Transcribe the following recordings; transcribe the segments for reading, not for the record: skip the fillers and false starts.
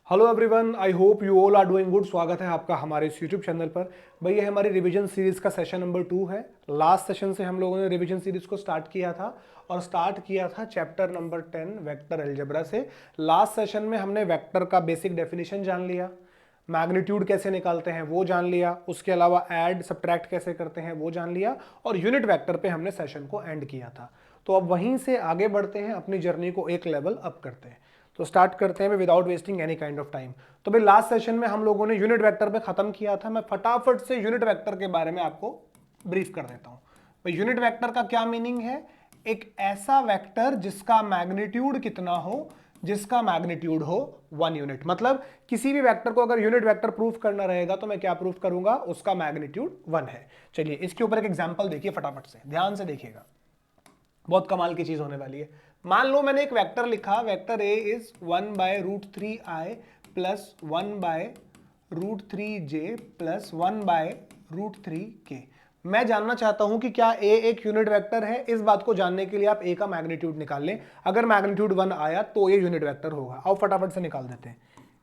Hello everyone, I hope you all are doing good. स्वागत है आपका हमारे इस यूट्यूब चैनल पर। भाई ये हमारी रिवीजन सीरीज का सेशन नंबर 2 है। लास्ट सेशन से हम लोगों ने रिवीजन सीरीज को स्टार्ट किया था और स्टार्ट किया था चैप्टर नंबर 10 वेक्टर अलजेब्रा से। लास्ट सेशन में हमने वेक्टर का बेसिक डेफिनेशन जान लिया, मैग्नीट्यूड कैसे निकालते हैं वो जान लिया, उसके अलावा ऐड सब्ट्रैक्ट कैसे करते हैं वो जान लिया और यूनिट वेक्टर पे हमने सेशन को एंड किया था। तो अब वहीं से आगे बढ़ते हैं, अपनी जर्नी को एक लेवल अप करते हैं। तो स्टार्ट करते हैं without wasting any kind of time. तो भाई लास्ट सेशन में हम लोगों ने यूनिट वेक्टर पे खत्म किया था। मैं फटाफट से यूनिट वेक्टर के बारे में आपको ब्रीफ कर देता हूं। भाई यूनिट वेक्टर का क्या मीनिंग है? एक ऐसा वेक्टर जिसका मैग्नीट्यूड कितना हो, जिसका मैग्नीट्यूड हो 1 यूनिट। मतलब किसी भी वेक्टर को अगर यूनिट वेक्टर प्रूफ करना रहेगा तो मैं क्या प्रूफ करूंगा? उसका मैग्नीट्यूड 1 है। चलिए इसके ऊपर एक एग्जांपल देखिए, फटाफट से ध्यान से देखिएगा, बहुत कमाल की चीज होने वाली है। मान लो मैंने एक वेक्टर लिखा, vector A is 1/√3i plus 1/√3j plus 1/√3k। मैं जानना चाहता हूं कि क्या ए एक यूनिट वेक्टर है। इस बात को जानने के लिए आप ए का मैग्नीट्यूड निकाल लें। अगर मैग्नीट्यूड 1 आया तो ये यूनिट वेक्टर होगा। आओ फटाफट से निकाल देते हैं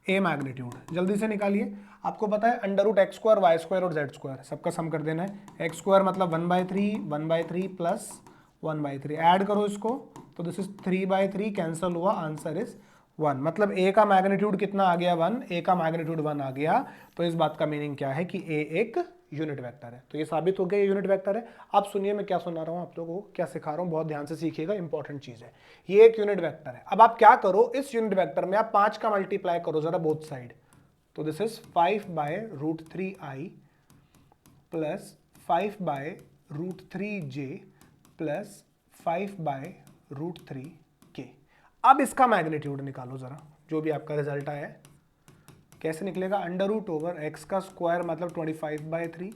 ए मैग्नीट्यूड, जल्दी से निकालिए। आपको पता है √x² y² और z² सबका सम कर देना है। x² मतलब 1/3 प्लस 1/3, ऐड करो इसको तो दिस इज 3/3, कैंसल हुआ, आंसर इज 1। मतलब ए का मैग्नीट्यूड कितना आ गया? 1। ए का मैग्नीट्यूड 1 आ गया तो इस बात का मीनिंग क्या है कि ए एक यूनिट वेक्टर है। तो ये साबित हो गया ये यूनिट वेक्टर है। अब सुनिए मैं क्या सुना रहा हूं आप लोगों को, क्या सिखा रहा हूं, बहुत ध्यान से सीखिएगा, इंपॉर्टेंट चीज है। ये एक यूनिट वेक्टर है। अब आप क्या करो, इस यूनिट वेक्टर में आप 5 का मल्टीप्लाई करो जरा बोथ साइड। तो this is 5/√3i plus 5/√3j plus 5/√3k। अब इसका मैग्नीट्यूड निकालो जरा, जो भी आपका रिजल्ट आया है कैसे निकलेगा? √x का स्क्वायर मतलब 25/3,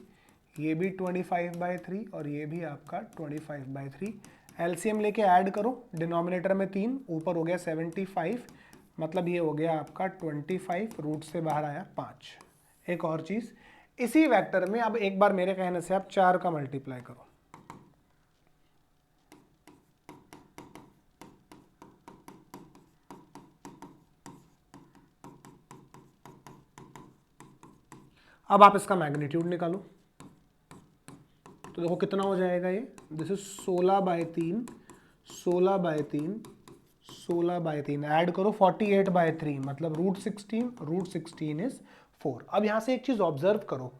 ये भी 25/3 और ये भी आपका 25/3। एलसीएम लेके ऐड करो, डिनोमिनेटर में 3, ऊपर हो गया 75, मतलब ये हो गया आपका 25, रूट से बाहर आया 5। एक और चीज, इसी वेक्टर में अब एक बार मेरे कहने से आप 4 का मल्टीप्लाई करो। अब आप इसका मैग्नीट्यूड निकालो तो देखो कितना हो जाएगा ये। दिस इज 16/3, 16/3, 16/3, ऐड करो 48/3 मतलब √16, √16 इज 4। अब यहां से एक चीज ऑब्जर्व करो,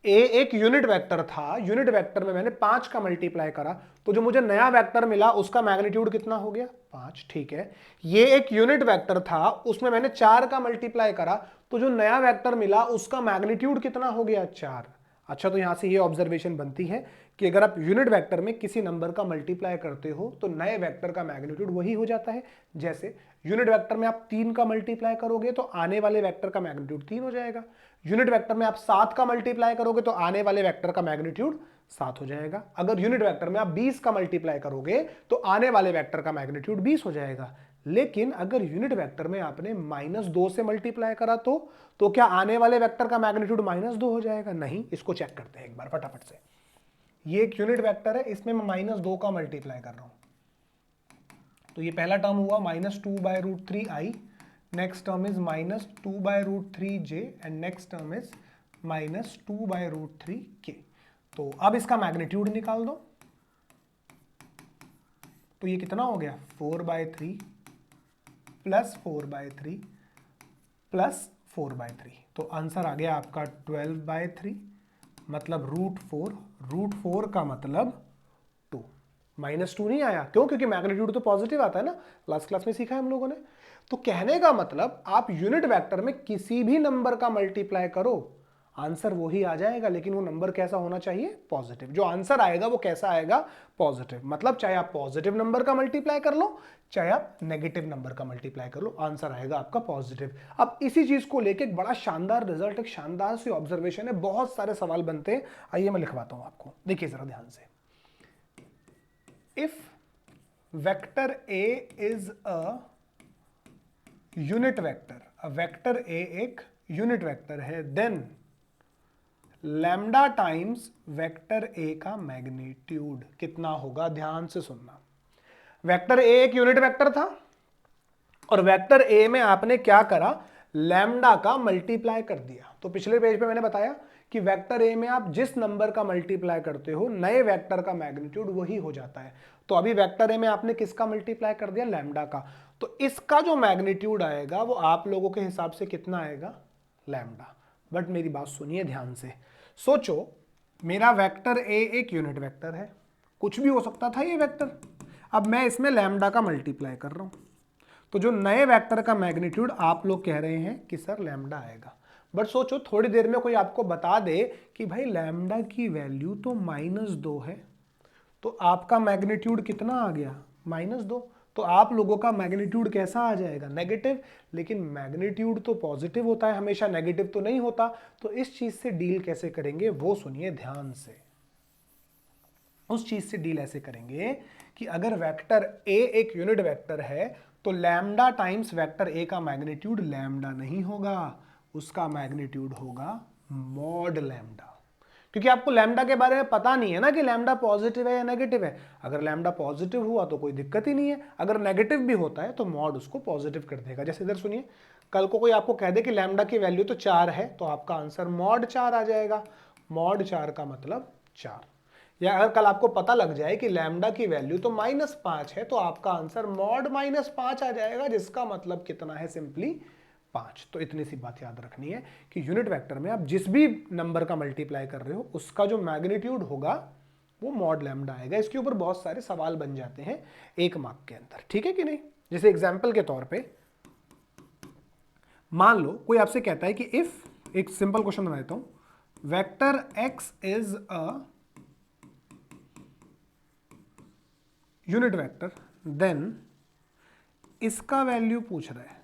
ए एक यूनिट वेक्टर था, यूनिट वेक्टर में मैंने 5 का मल्टीप्लाई करा तो जो मुझे नया वेक्टर मिला उसका मैग्नीट्यूड कितना हो गया? 5। ठीक है, ये एक यूनिट वेक्टर था, उसमें मैंने 4 का मल्टीप्लाई करा तो जो नया वेक्टर मिला उसका मैग्नीट्यूड कितना हो गया? 4। अच्छा, तो यहां से ये ऑब्जर्वेशन बनती है कि अगर आप यूनिट वेक्टर में किसी नंबर का मल्टीप्लाई करते हो तो नए वेक्टर का मैग्नीट्यूड वही हो जाता है। जैसे यूनिट वेक्टर में आप 3 का मल्टीप्लाई करोगे तो आने वाले वेक्टर का मैग्नीट्यूड 3 हो जाएगा। यूनिट वेक्टर में आप 7 का मल्टीप्लाई करोगे तो आने वाले वेक्टर का मैग्नीट्यूड 7 हो जाएगा। अगर यूनिट वेक्टर में आप 20 का मल्टीप्लाई करोगे तो आने वाले वेक्टर का मैग्नीट्यूड 20 हो जाएगा। लेकिन अगर यूनिट वेक्टर में आपने -2 से मल्टीप्लाई करा तो क्या आने वाले वेक्टर का मैग्नीट्यूड -2 हो जाएगा? नहीं। इसको चेक करते हैं एक बार फटाफट से। ये एक यूनिट वेक्टर है, इसमें मैं -2 का मल्टीप्लाई कर रहा हूं तो ये पहला टर्म हुआ -2/√3i, next term is -2/√3j and next term is -2/√3k। तो अब इसका मैग्नीट्यूड निकाल दो तो ये कितना हो गया? 4/3 प्लस 4/3 प्लस 4/3, तो आंसर आ गया आपका 12/3 मतलब √4। √4 का मतलब 2, -2 नहीं आया। क्यों? क्योंकि मैग्नीट्यूड तो पॉजिटिव आता है ना, लास्ट क्लास में सीखा है हम लोगों ने। तो कहने का मतलब आप यूनिट वेक्टर में किसी भी नंबर का मल्टीप्लाई करो, आंसर वही आ जाएगा, लेकिन वो नंबर कैसा होना चाहिए? पॉजिटिव। जो आंसर आएगा वो कैसा आएगा? पॉजिटिव। मतलब चाहे आप पॉजिटिव नंबर का मल्टीप्लाई कर लो चाहे आप नेगेटिव नंबर का मल्टीप्लाई कर लो, आंसर आएगा आपका पॉजिटिव। अब इसी चीज को लेके एक बड़ा शानदार रिजल्ट, एक शानदार सी ऑब्जर्वेशन है, बहुत सारे सवाल बनते हैं। आइए मैं लिखवाता हूं आपको, देखिए जरा ध्यान से। If vector A is a unit vector, vector A एक यूनिट वेक्टर है, then lambda times vector A का मैग्नीट्यूड कितना होगा? ध्यान से सुनना। वेक्टर ए एक यूनिट वेक्टर था और वेक्टर ए में आपने क्या करा? लैम्डा का मल्टीप्लाई कर दिया। तो पिछले पेज पे मैंने बताया कि वेक्टर ए में आप जिस नंबर का मल्टीप्लाई करते हो नए वेक्टर का मैग्नीट्यूड वही हो जाता है। तो अभी वेक्टर ए में आपने किसका मल्टीप्लाई कर दिया, लैम्डा का, तो इसका जो मैग्नीट्यूड आएगा वो आप लोगों के हिसाब से कितना आएगा, लैम्डा। बट मेरी बात सुनिए ध्यान से, सोचो मेरा वेक्टर ए एक यूनिट वेक्टर है, कुछ भी हो सकता था ये वेक्टर, अब मैं इसमें लैम्डा का मल्टीप्लाई कर रहा हूं, तो जो नए वेक्टर का मैग्नीट्यूड आप लोग कह रहे हैं कि सर लैम्डा आएगा। बट सोचो थोड़ी देर में कोई आपको बता दे कि भाई लैम्डा की वैल्यू तो -2 है, तो आपका मैग्नीट्यूड कितना आ गया, -2। तो आप लोगों का मैग्नीट्यूड कैसा आ जाएगा, नेगेटिव। लेकिन मैग्नीट्यूड तो पॉजिटिव होता है हमेशा, नेगेटिव तो नहीं होता। तो इस चीज से डील कैसे करेंगे वो सुनिए ध्यान से। उस चीज से डील ऐसे करेंगे कि अगर वेक्टर ए एक यूनिट वेक्टर है तो लैम्डा टाइम्स वेक्टर ए का मैग्नीट्यूड लैम्डा नहीं होगा, उसका मैग्नीट्यूड होगा मॉड लैम्डा। क्योंकि आपको लैम्डा के बारे में पता नहीं है ना कि लैम्डा पॉजिटिव है या नेगेटिव है। अगर लैम्डा पॉजिटिव हुआ तो कोई दिक्कत ही नहीं है, अगर नेगेटिव भी होता है तो मॉड उसको पॉजिटिव कर देगा। जैसे इधर सुनिए, कल को कोई आपको कह दे कि लैम्डा की वैल्यू तो 4 है, तो आपका आंसर मॉड 4 आ जाएगा। मॉड 4 का मतलब 4। या अगर कल आपको पता लग जाए कि लैम्डा की वैल्यू तो -5 है, तो आपका आंसर मॉड -5 आ जाएगा, जिसका मतलब कितना है, सिंपली 5। तो इतनी सी बात याद रखनी है कि यूनिट वेक्टर में आप जिस भी नंबर का मल्टीप्लाई कर रहे हो उसका जो मैग्नीट्यूड होगा वो मॉड लैम्डा आएगा। इसके ऊपर बहुत सारे सवाल बन जाते हैं 1 मार्क के अंदर, ठीक है कि नहीं। जैसे एग्जाम्पल के तौर पे मान लो कोई आपसे कहता है कि इफ, एक सिंपल क्वेश्चन बना देता हूं, vector x is a unit vector, then इसका वैल्यू पूछ रहा है।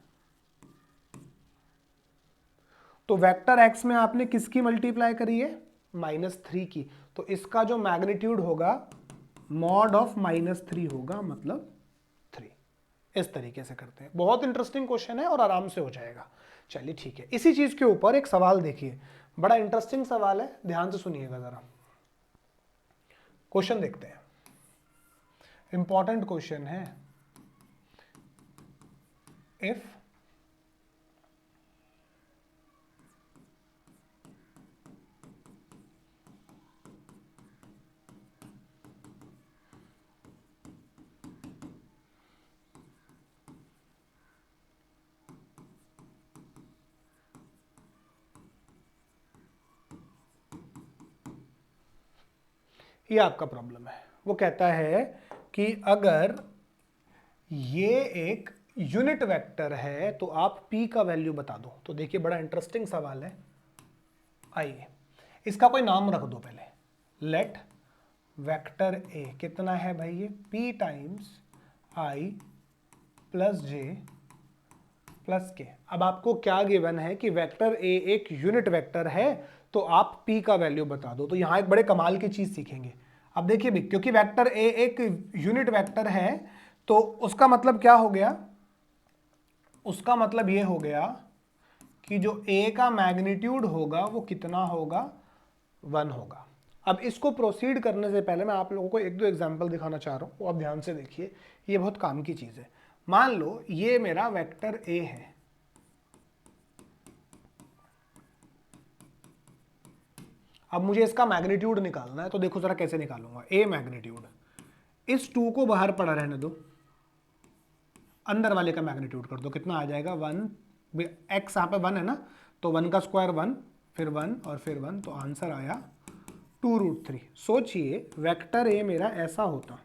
तो वेक्टर एक्स में आपने किसकी मल्टीप्लाई करी है, -3 की, तो इसका जो मैग्नीट्यूड होगा मॉड ऑफ -3 होगा, मतलब 3। इस तरीके से करते हैं। बहुत इंटरेस्टिंग क्वेश्चन है और आराम से हो जाएगा। चलिए ठीक है, इसी चीज के ऊपर एक सवाल देखिए, बड़ा इंटरेस्टिंग सवाल है, ध्यान से सुनिएगा जरा। क्वेश्चन देखते हैं, इंपॉर्टेंट क्वेश्चन है। इफ ये आपका प्रॉब्लम है। वो कहता है कि अगर ये एक यूनिट वेक्टर है तो आप p का वैल्यू बता दो। तो देखिए बड़ा इंटरेस्टिंग सवाल है। आइए इसका कोई नाम रख दो पहले, लेट वेक्टर a कितना है भाई, ये p times i plus j plus के। अब आपको क्या गिवन है कि वेक्टर a एक यूनिट वेक्टर है, तो आप p का वैल्यू बता दो। तो यहां एक बड़े कमाल की चीज सीखेंगे। अब देखिए भी, क्योंकि वेक्टर a एक यूनिट वेक्टर है तो उसका मतलब क्या हो गया, उसका मतलब ये हो गया कि जो a का मैग्नीट्यूड होगा वो कितना होगा, 1 होगा। अब इसको प्रोसीड करने से पहले मैं आप लोगों को एक दो एग्जांपल दिखाना चाह रहा हूं, वो आप ध्यान से देखिए, ये बहुत काम की चीज है। मान लो ये मेरा वेक्टर a है, अब मुझे इसका मैग्नीट्यूड निकालना है। तो देखो जरा कैसे निकालूंगा, a मैग्नीट्यूड, इस 2 को बाहर पड़ा रहने दो, अंदर वाले का मैग्नीट्यूड कर दो, कितना आ जाएगा 1, x यहाँ पे 1 है ना, तो 1 का स्क्वायर 1, फिर 1 और फिर 1, तो आंसर आया 2√3। सोचिए वेक्टर a मेरा ऐसा होता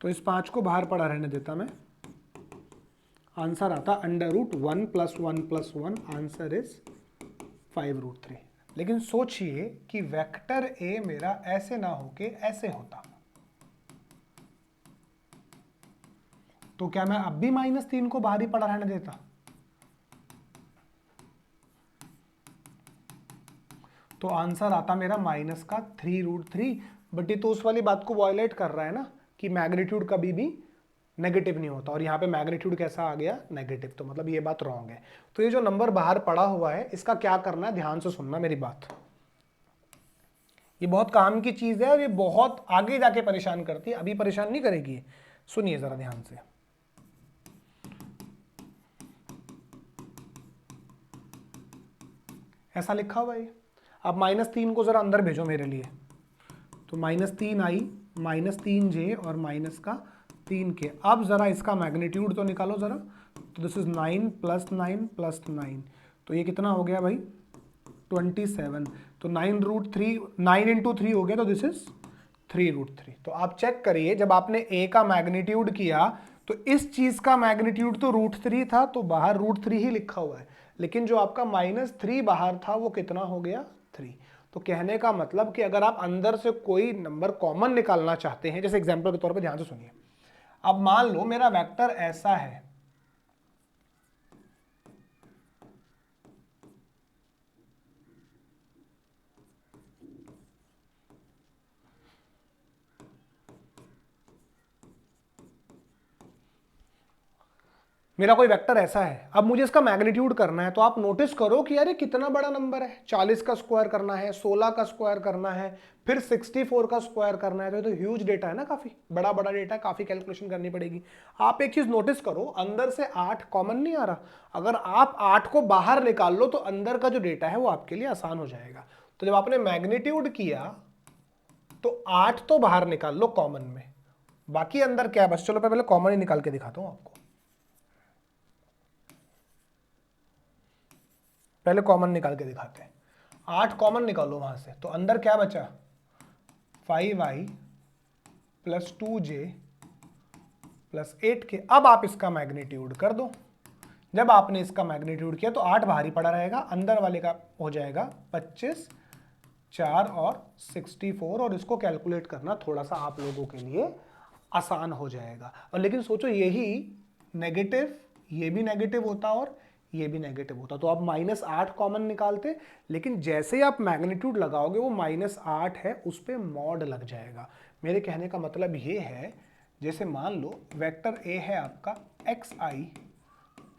तो इस 5 को बाहर पड़ा रहने देता मैं, आंसर आता √1 + 1 + 1, आंसर इज 5√3। लेकिन सोचिए कि वेक्टर a मेरा ऐसे ना होके ऐसे होता, तो क्या मैं अब भी -3 को बाहर ही पड़ा रहने देता? तो आंसर आता मेरा -3√3। बट ये तो उस वाली बात को वायलेट कर रहा है ना कि मैग्नीट्यूड कभी भी नेगेटिव नहीं होता, और यहाँ पे मैग्नीट्यूड कैसा आ गया, नेगेटिव। तो मतलब ये बात रॉन्ग है। तो ये जो नंबर बाहर पड़ा हुआ है इसका क्या करना है, ध्यान से सुनना मेरी बात। ये बहुत काम की चीज है और ये बहुत आगे जाके परेशान करती है, अभी परेशान नहीं करेगी। सुनिए जरा ध्यान से। ऐसा लिखा हुआ है। अब -3 को जरा अंदर भेजो मेरे लिए, तो -3i -3j और माइनस का 3k। अब जरा इसका मैग्नीट्यूड तो निकालो जरा, तो दिस इज 9 + 9 + 9, तो ये कितना हो गया भाई 27। तो 9√3, 9 × 3 हो गया, तो दिस इज 3√3। तो आप चेक करिए, जब आपने a का मैग्नीट्यूड किया तो इस चीज का मैग्नीट्यूड तो √3 था, तो बाहर √3 ही लिखा हुआ है, लेकिन जो आपका -3 बाहर था वो कितना हो गया 3। तो कहने का मतलब कि अगर आप अंदर से कोई नंबर कॉमन निकालना चाहते हैं, जैसे एग्जांपल के तौर पे ध्यान से सुनिए, अब मान लो मेरा वेक्टर ऐसा है, मेरा कोई वेक्टर ऐसा है, अब मुझे इसका मैग्नीट्यूड करना है, तो आप नोटिस करो कि यार ये कितना बड़ा नंबर है, 40 का स्क्वायर करना है, 16 का स्क्वायर करना है, फिर 64 का स्क्वायर करना है, तो ये तो ह्यूज डेटा है ना, काफी बड़ा बड़ा डेटा है, काफी कैलकुलेशन करनी पड़ेगी। आप एक चीज नोटिस करो, अंदर से 8 कॉमन नहीं आ रहा, अगर आप 8 को बाहर निकाल लो तो अंदर का जो डेटा है वो आपके लिए आसान हो जाएगा। तो जब आपने मैग्नीट्यूड किया तो 8 तो बाहर निकाल लो कॉमन में, बाकी अंदर क्या है बस, चलो पहले कॉमन ही निकाल के दिखाता हूं आपको। पहले कॉमन निकाल के दिखाते हैं, 8 कॉमन निकालो वहां से, तो अंदर क्या बचा 5i + 2j + 8k। अब आप इसका मैग्नीट्यूड कर दो, जब आपने इसका मैग्नीट्यूड किया तो 8 बाहर ही पड़ा रहेगा, अंदर वाले का हो जाएगा 25, 4 और 64, और इसको कैलकुलेट करना थोड़ा सा आप लोगों के लिए आसान हो जाएगा। और लेकिन सोचो यही नेगेटिव, ये भी नेगेटिव होता और ये भी नेगेटिव होता, तो आप -8 कॉमन निकालते, लेकिन जैसे ही आप मैग्नीट्यूड लगाओगे वो -8 है उस पर मॉड लग जाएगा। मेरे कहने का मतलब ये है, जैसे मान लो वेक्टर ए है आपका xi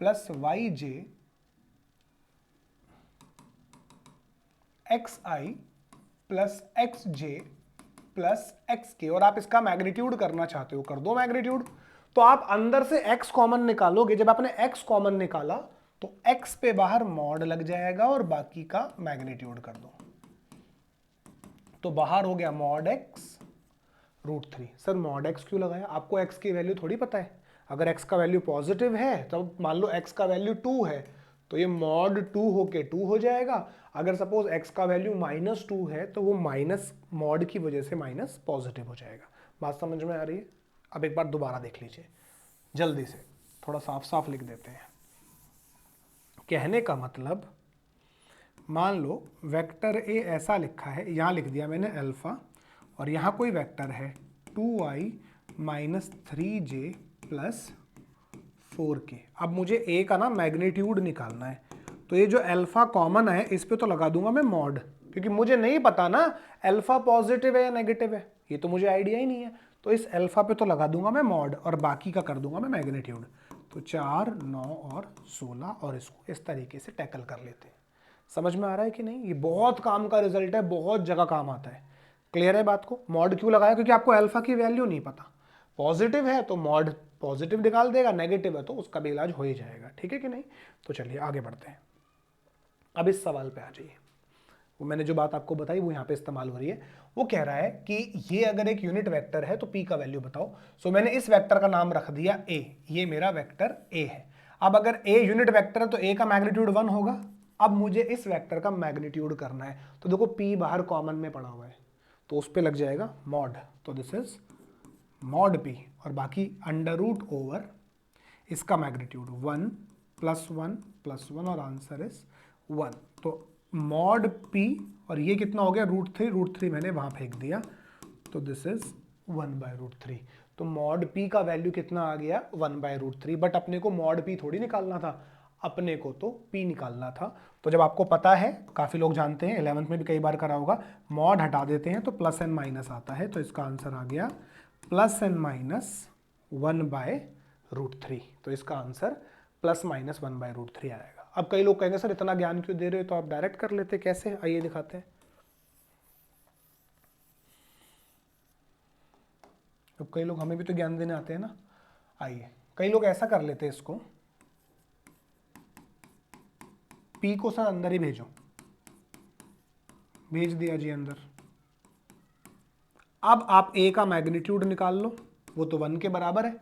+ yj xi + xj + xk, और आप इसका मैग्नीट्यूड करना चाहते हो, कर दो मैग्नीट्यूड। तो आप अंदर से x कॉमन निकालोगे, जब आपने x कॉमन निकाला तो x पे बाहर मॉड लग जाएगा और बाकी का मैग्नीट्यूड कर दो, तो बाहर हो गया mod x √3। Sir mod x क्यों लगाया, आपको x की वैल्यू थोड़ी पता है, अगर x का वैल्यू पॉजिटिव है तो मान लो x का वैल्यू 2 है तो ये मॉड 2 होके 2 हो जाएगा, अगर सपोज x का वैल्यू -2 है तो वो माइनस मॉड की वजह से माइनस पॉजिटिव हो जाएगा। बात समझ में आ रही है? अब एक बार दोबारा देख लीजिए जल्दी से, थोड़ा साफ साफ लिख देते हैं। कहने का मतलब, मान लो वेक्टर ए ऐसा लिखा है, यहाँ लिख दिया मैंने अल्फा, और यहाँ कोई वेक्टर है 2i - 3j + 4k। अब मुझे ए का ना मैग्नीट्यूड निकालना है, तो ये जो अल्फा कॉमन है इस पे तो लगा दूंगा मैं मॉड, क्योंकि मुझे नहीं पता ना अल्फा पॉजिटिव है या नेगेटिव है, ये तो मुझे आइडिया ही नहीं है, तो इस अल्फा पे तो लगा दूंगा मैं मॉड और बाकी का कर दूंगा मैं मैग्नीट्यूड। तो 4, 9 और 16, और इसको इस तरीके से टैकल कर लेते हैं। समझ में आ रहा है कि नहीं? ये बहुत काम का रिजल्ट है, बहुत जगह काम आता है। क्लियर है बात को? मॉड क्यों लगाया? क्योंकि आपको अल्फा की वैल्यू नहीं पता, पॉजिटिव है तो मॉड पॉजिटिव निकाल देगा, नेगेटिव है तो उसका भी इलाज हो ही जाएगा। ठीक है कि नहीं? तो चलिए आगे बढ़ते हैं। अब इस सवाल पे आ जाइए, वो मैंने जो बात आपको बताई वो यहाँ पे इस्तेमाल हो रही है। वो कह रहा है कि ये अगर एक यूनिट वेक्टर है तो p का वैल्यू बताओ। सो मैंने इस वेक्टर का नाम रख दिया a, ये मेरा वेक्टर a है। अब अगर a यूनिट वेक्टर है तो a का मैग्नीट्यूड 1 होगा। अब मुझे इस वेक्टर का मैग्नीट्यूड करना है, तो देखो p बाहर कॉमन में पड़ा हुआ है तो उस पर लग जाएगा मॉड, तो दिस इज मॉड p, और बाकी √, इसका मैग्नीट्यूड 1 + 1 + 1, और आंसर इज 1। तो मॉड p, और ये कितना हो गया √3 मैंने वहां फेंक दिया, तो दिस इज 1/√3। तो मॉड p का वैल्यू कितना आ गया 1/√3, बट अपने को मॉड p थोड़ी निकालना था, अपने को तो p निकालना था। तो जब आपको पता है, काफी लोग जानते हैं, 11th में भी कई बार करा होगा, मॉड हटा देते हैं तो प्लस एंड माइनस आता है, तो इसका आंसर आ गया +(1/√3). तो इसका आंसर +(1/√3) आएगा। अब कई लोग कहेंगे सर इतना ज्ञान क्यों दे रहे हो, तो आप डायरेक्ट कर लेते, कैसे आइए दिखाते हैं। तो कई लोग हमें भी तो ज्ञान देने आते हैं ना, आइए कई लोग ऐसा कर लेते हैं, इसको p को सर अंदर ही भेजो, भेज दिया जी अंदर। अब आप ए का मैग्नीट्यूड निकाल लो, वो तो 1 के बराबर है।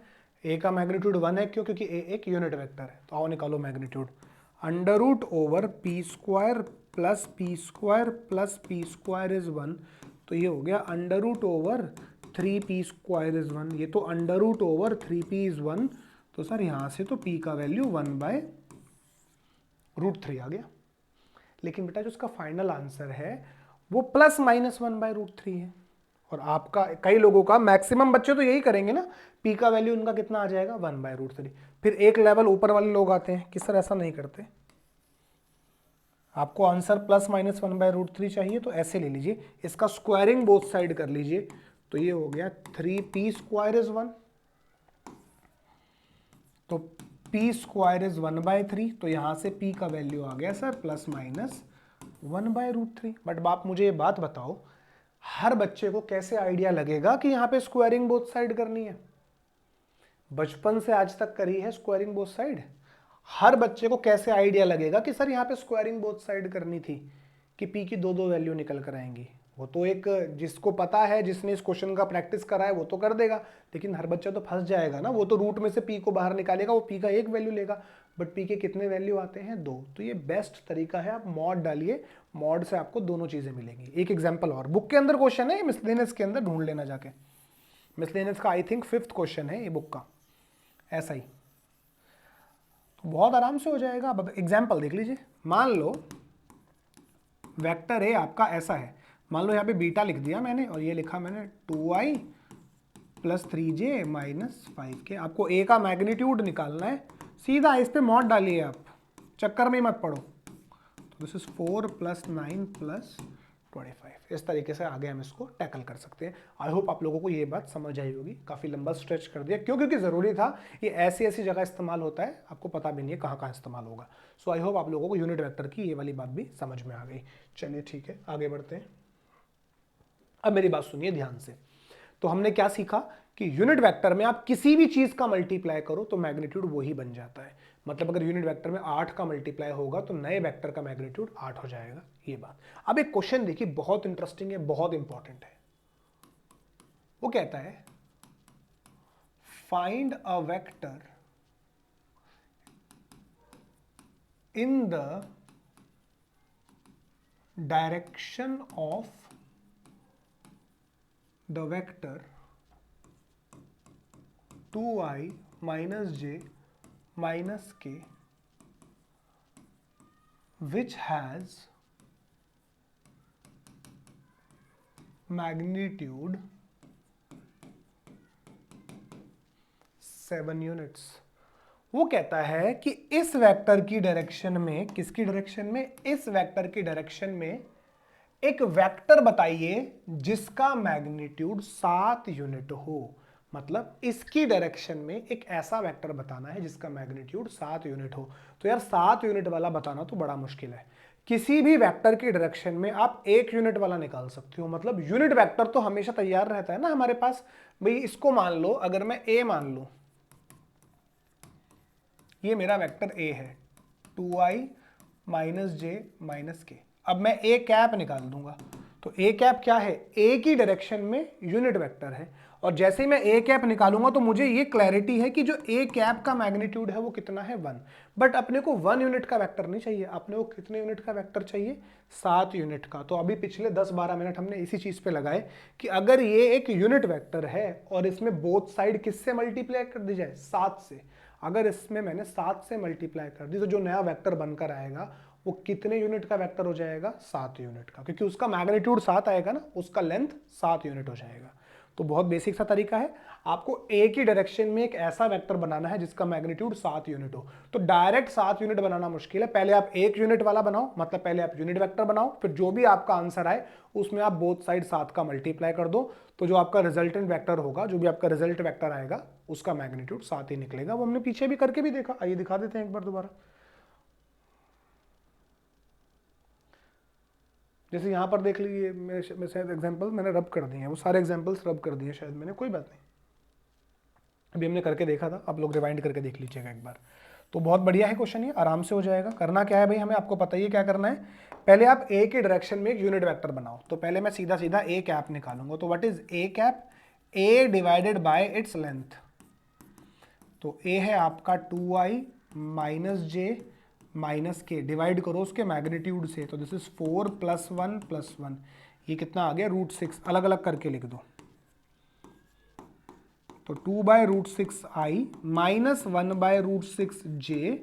ए का मैग्नीट्यूड 1 है, क्यों? क्योंकि ए एक यूनिट वेक्टर है। तो आओ निकालो magnitude. Under root over p square plus p square plus p square is 1। तो ये हो गया under root over 3p square is 1। ये तो under root over 3p is 1। तो सर यहाँ से तो p का वैल्यू 1/√3 आ गया। लेकिन बेटा जो उसका फाइनल आंसर है वो प्लस माइनस 1/√3 है। और आपका कई लोगों का, मैक्सिमम बच्चे तो यही करेंगे ना, p का वैल्यू उनका कितना आ जाएगा 1/√3। फिर एक लेवल ऊपर वाले लोग आते हैं कि सर ऐसा नहीं करते, आपको आंसर प्लस माइनस 1/√3 चाहिए तो ऐसे ले लीजिए, इसका स्क्वायरिंग बोथ साइड कर लीजिए। तो ये हो गया 3p स्क्वायर इज 1, तो p स्क्वायर इज 1/3। तो यहां से p का वैल्यू आ गया सर प्लस माइनस 1/√3। बट आप मुझे ये बात बताओ, हर बच्चे को कैसे आइडिया लगेगा कि यहाँ पे स्क्वायरिंग बोथ साइड करनी है? बचपन से आज तक करी है स्क्वायरिंग बोथ साइड? हर बच्चे को कैसे आइडिया लगेगा कि सर यहाँ पे स्क्वायरिंग बोथ साइड करनी थी कि p की दो वैल्यू निकल कर आएंगी? वो तो एक जिसको पता है, जिसने इस क्वेश्चन का प्रैक्टिस करा है वो तो कर देगा, लेकिन हर बच्चा तो फंस जाएगा ना। वो तो रूट में से p को बाहर निकालेगा, वो p का एक वैल्यू लेगा, बट p के कितने वैल्यू आते हैं? 2। तो ये बेस्ट तरीका है, आप मॉड डालिए, मॉड से आपको दोनों चीजें मिलेंगी। एक एग्जाम्पल और, बुक के अंदर क्वेश्चन है, मिसलेनियस के अंदर ढूंढ लेना जाके। मिसलेनियस का आई थिंक 5th क्वेश्चन है ये बुक का, ऐसा ही। तो बहुत आराम से हो जाएगा। अब एग्जाम्पल देख लीजिए। मान लो वेक्टर ए आपका ऐसा है, मान लो यहाँ पे बीटा लिख दिया मैंने और ये लिखा मैंने 2i plus 3j minus 5k। आपको ए का मैग्नीट्यूड निकालना है, सीधा इस पे मॉड डालिए, आप चक्कर में ही मत पड़ो। तो दिस इज 4 + 9 + 25। इस तरीके से आगे हम इसको टैकल कर सकते हैं। आई होप आप लोगों को ये बात समझ आई होगी। काफ़ी लंबा स्ट्रेच कर दिया, क्यों? क्योंकि ज़रूरी था। ये ऐसी ऐसी जगह इस्तेमाल होता है, आपको पता भी नहीं है कहाँ कहाँ इस्तेमाल होगा। सो आई होप आप लोगों को यूनिट वेक्टर की ये वाली बात भी समझ में आ गई। चलिए ठीक है, आगे बढ़ते हैं। अब मेरी बात सुनिए ध्यान से। तो हमने क्या सीखा कि यूनिट वेक्टर में आप किसी भी चीज का मल्टीप्लाई करो तो मैग्नीट्यूड वही बन जाता है। मतलब अगर यूनिट वेक्टर में 8 का मल्टीप्लाई होगा तो नए वेक्टर का मैग्नीट्यूड 8 हो जाएगा, ये बात। अब एक क्वेश्चन देखिए, बहुत इंटरेस्टिंग है, बहुत इंपॉर्टेंट है। वो कहता है find a vector in the direction of the vector 2i minus j minus k which has magnitude 7 units. वो कहता है कि इस वेक्टर की डायरेक्शन में, किसकी डायरेक्शन में? इस वेक्टर की डायरेक्शन में एक वेक्टर बताइए जिसका मैग्नीट्यूड 7 यूनिट हो। मतलब इसकी डायरेक्शन में एक ऐसा वेक्टर बताना है जिसका मैग्नीट्यूड 7 यूनिट हो। तो यार 7 यूनिट वाला बताना तो बड़ा मुश्किल है। किसी भी वेक्टर की डायरेक्शन में आप 1 यूनिट वाला निकाल सकते हो। मतलब यूनिट वेक्टर तो हमेशा तैयार रहता है ना हमारे पास। भाई इसको मान लो, अगर मैं ए मान लूं, ये मेरा वेक्टर ए है 2i - j - k। अब मैं ए कैप निकाल दूंगा, तो ए कैप क्या है? ए की डायरेक्शन में यूनिट वेक्टर है। और जैसे ही मैं ए कैप निकालूंगा तो मुझे ये क्लैरिटी है कि जो ए कैप का मैग्नीट्यूड है वो कितना है? 1। बट अपने को 1 यूनिट का वेक्टर नहीं चाहिए, अपने को कितने यूनिट का वेक्टर चाहिए? 7 यूनिट का। तो अभी पिछले 10-12 मिनट हमने इसी चीज पे लगाए कि अगर ये एक यूनिट वेक्टर है और इसमें बोथ साइड किससे मल्टीप्लाई कर दी जाए? 7 से। अगर इसमें मैंने 7 से मल्टीप्लाई कर दी तो जो नया वेक्टर बनकर आएगा वो कितने यूनिट का वेक्टर हो जाएगा? 7 यूनिट का, क्योंकि उसका मैग्नीट्यूड 7 आएगा ना, उसका लेंथ 7 यूनिट हो जाएगा। तो बहुत बेसिक सा तरीका है, आपको ए की डायरेक्शन में एक ऐसा वेक्टर बनाना है जिसका मैग्नीट्यूड 7 यूनिट हो। तो डायरेक्ट 7 यूनिट बनाना मुश्किल है, पहले आप 1 यूनिट वाला बनाओ, मतलब पहले आप यूनिट वेक्टर बनाओ, फिर जो भी आपका आंसर आए उसमें आप बोथ साइड 7 का मल्टीप्लाई कर दो, तो जो आपका रिजल्टेंट वेक्टर होगा, जो भी आपका रिजल्ट वेक्टर आएगा उसका मैग्नीट्यूड 7 ही निकलेगा। वो हमने पीछे भी करके भी देखा, आइए दिखा देते हैं एक बार दोबारा। जैसे यहाँ पर देख लीजिए, मेरे शायद एग्जाम्पल मैंने रब कर दिए हैं, वो सारे एग्जाम्पल्स रब कर दिए शायद मैंने, कोई बात नहीं, अभी हमने करके देखा था, आप लोग रिवाइंड करके देख लीजिएगा एक बार। तो बहुत बढ़िया है क्वेश्चन, ये आराम से हो जाएगा। करना क्या है भाई हमें, आपको पता ही है क्या करना है पहले आप ए के डायरेक्शन में एक यूनिट वेक्टर बनाओ, तो पहले मैं सीधा सीधा ए कैप निकालूंगा, तो what is A cap, A divided by its length, तो ए है आपका 2i माइनस जे माइनस के, डिवाइड करो उसके मैग्नीट्यूड से, तो दिस इज 4 प्लस 1 प्लस 1, ये कितना आ गया √6, अलग अलग करके लिख दो, तो 2/√6i माइनस 1/√6j,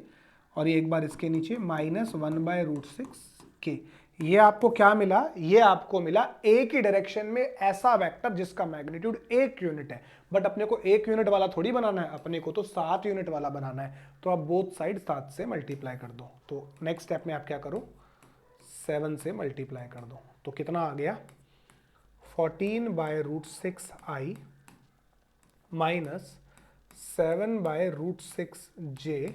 और ये एक बार इसके नीचे माइनस 1/√6k। ये आपको क्या मिला, ये आपको मिला ए की डायरेक्शन में ऐसा वेक्टर जिसका मैग्नीट्यूड 1 यूनिट है, बट अपने को 1 यूनिट वाला थोड़ी बनाना है, अपने को तो 7 यूनिट वाला बनाना है, तो आप बोथ साइड 7 से मल्टीप्लाई कर दो। तो नेक्स्ट स्टेप में आप क्या करो, 7 से मल्टीप्लाई कर दो, तो कितना आ गया 14/√6i minus 7/√6j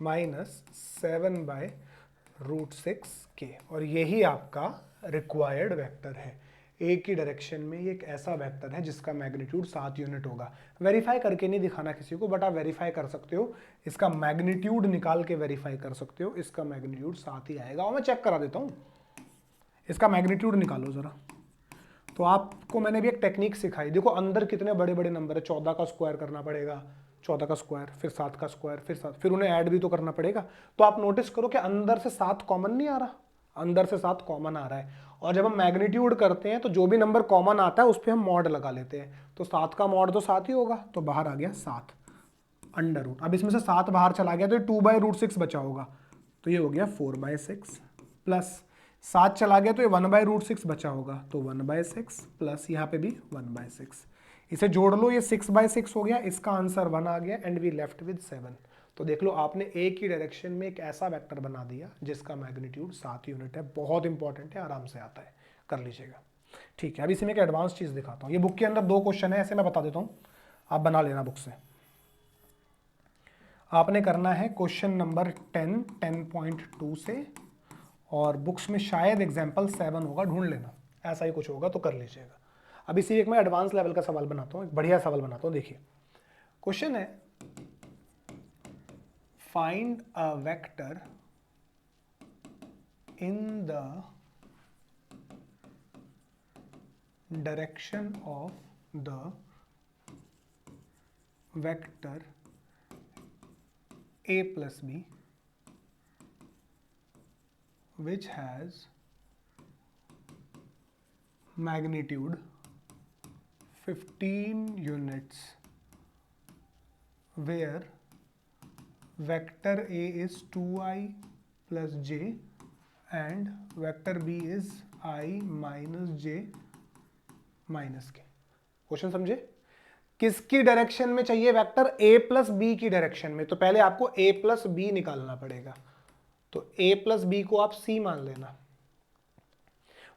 minus 7/√6k, और यही आपका रिक्वायर्ड वेक्टर है। ए की डायरेक्शन में ये एक ऐसा वेक्टर है जिसका मैग्नीट्यूड 7 यूनिट होगा। वेरीफाई करके नहीं दिखाना किसी को, बट आप वेरीफाई कर सकते हो, इसका मैग्नीट्यूड निकाल के वेरीफाई कर सकते हो, इसका मैग्नीट्यूड 7 ही आएगा। और मैं चेक करा देता हूँ, इसका मैग्नीट्यूड निकालो जरा। तो आपको मैंने भी एक टेक्निक सिखाई, देखो अंदर कितने बड़े बड़े नंबर है, 14 का स्क्वायर करना पड़ेगा, 14 का स्क्वायर, फिर 7 का स्क्वायर, फिर 7, फिर उन्हें ऐड भी तो करना पड़ेगा। तो आप नोटिस करो कि अंदर से 7 कॉमन नहीं आ रहा, अंदर से 7 कॉमन आ रहा है, और जब हम मैग्नीट्यूड करते हैं तो जो भी नंबर कॉमन आता है उस पर हम मॉड लगा लेते हैं, तो 7 का मॉड तो 7 ही होगा, तो बाहर आ गया 7 अंडर रूट। अब इसमें से 7 बाहर चला गया तो 2/√6 बचा होगा, तो ये हो गया 4/6 प्लस 7 चला गया तो ये 1/√6 बचा होगा, तो 1/6 प्लस यहाँ पे भी 1/6, इसे जोड़ लो, ये 6/6 हो गया, इसका आंसर 1 आ गया, एंड वी लेफ्ट विद 7। तो देख लो आपने ए की डायरेक्शन में एक ऐसा वेक्टर बना दिया जिसका मैग्नीट्यूड 7 यूनिट है, बहुत इंपॉर्टेंट है, आराम से आता है, कर लीजिएगा। ठीक है, अब इसमें एक एडवांस चीज दिखाता हूँ, ये बुक के अंदर 2 क्वेश्चन है, ऐसे मैं बता देता हूँ, आप बना लेना बुक से। आपने करना है क्वेश्चन नंबर 10 10.2 से, और बुक्स में शायद एग्जाम्पल 7 होगा, ढूंढ लेना, ऐसा ही कुछ होगा तो कर लीजिएगा। अब इसी एक मैं एडवांस लेवल का सवाल बनाता हूँ, एक बढ़िया सवाल बनाता हूँ। देखिए क्वेश्चन है, find a vector in the direction of the vector a plus b which has magnitude 15 units, where vector a is 2i plus j and vector b is i minus j minus k। Question समझे? किसकी direction में चाहिए vector, a plus B की direction में, तो पहले आपको a plus B निकालना पड़ेगा, तो a प्लस बी को आप c मान लेना।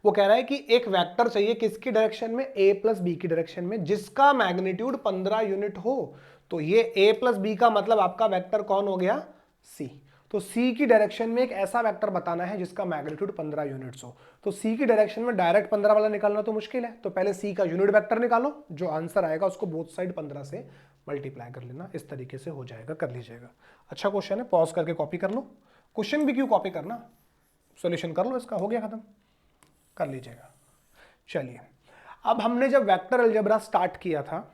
वो कह रहा है कि एक वेक्टर चाहिए किसकी डायरेक्शन में, a प्लस बी की डायरेक्शन में, जिसका मैग्नीट्यूड 15 यूनिट हो, तो ये a प्लस बी का मतलब आपका वेक्टर कौन हो गया, c। तो c की डायरेक्शन में एक ऐसा वेक्टर बताना है जिसका मैग्नीट्यूड 15 यूनिट्स हो, तो c की डायरेक्शन में डायरेक्ट 15 वाला निकालना तो मुश्किल है, तो पहले c का यूनिट वेक्टर निकालो, जो आंसर आएगा उसको बोथ साइड 15 से मल्टीप्लाई कर लेना, इस तरीके से हो जाएगा, कर लीजिएगा। अच्छा क्वेश्चन है, पॉज करके कॉपी कर लो, क्वेश्चन भी क्यों कॉपी करना, सोल्यूशन कर लो इसका, हो गया खत्म, कर लीजिएगा। चलिए, अब हमने जब वेक्टर अलजेब्रा स्टार्ट किया था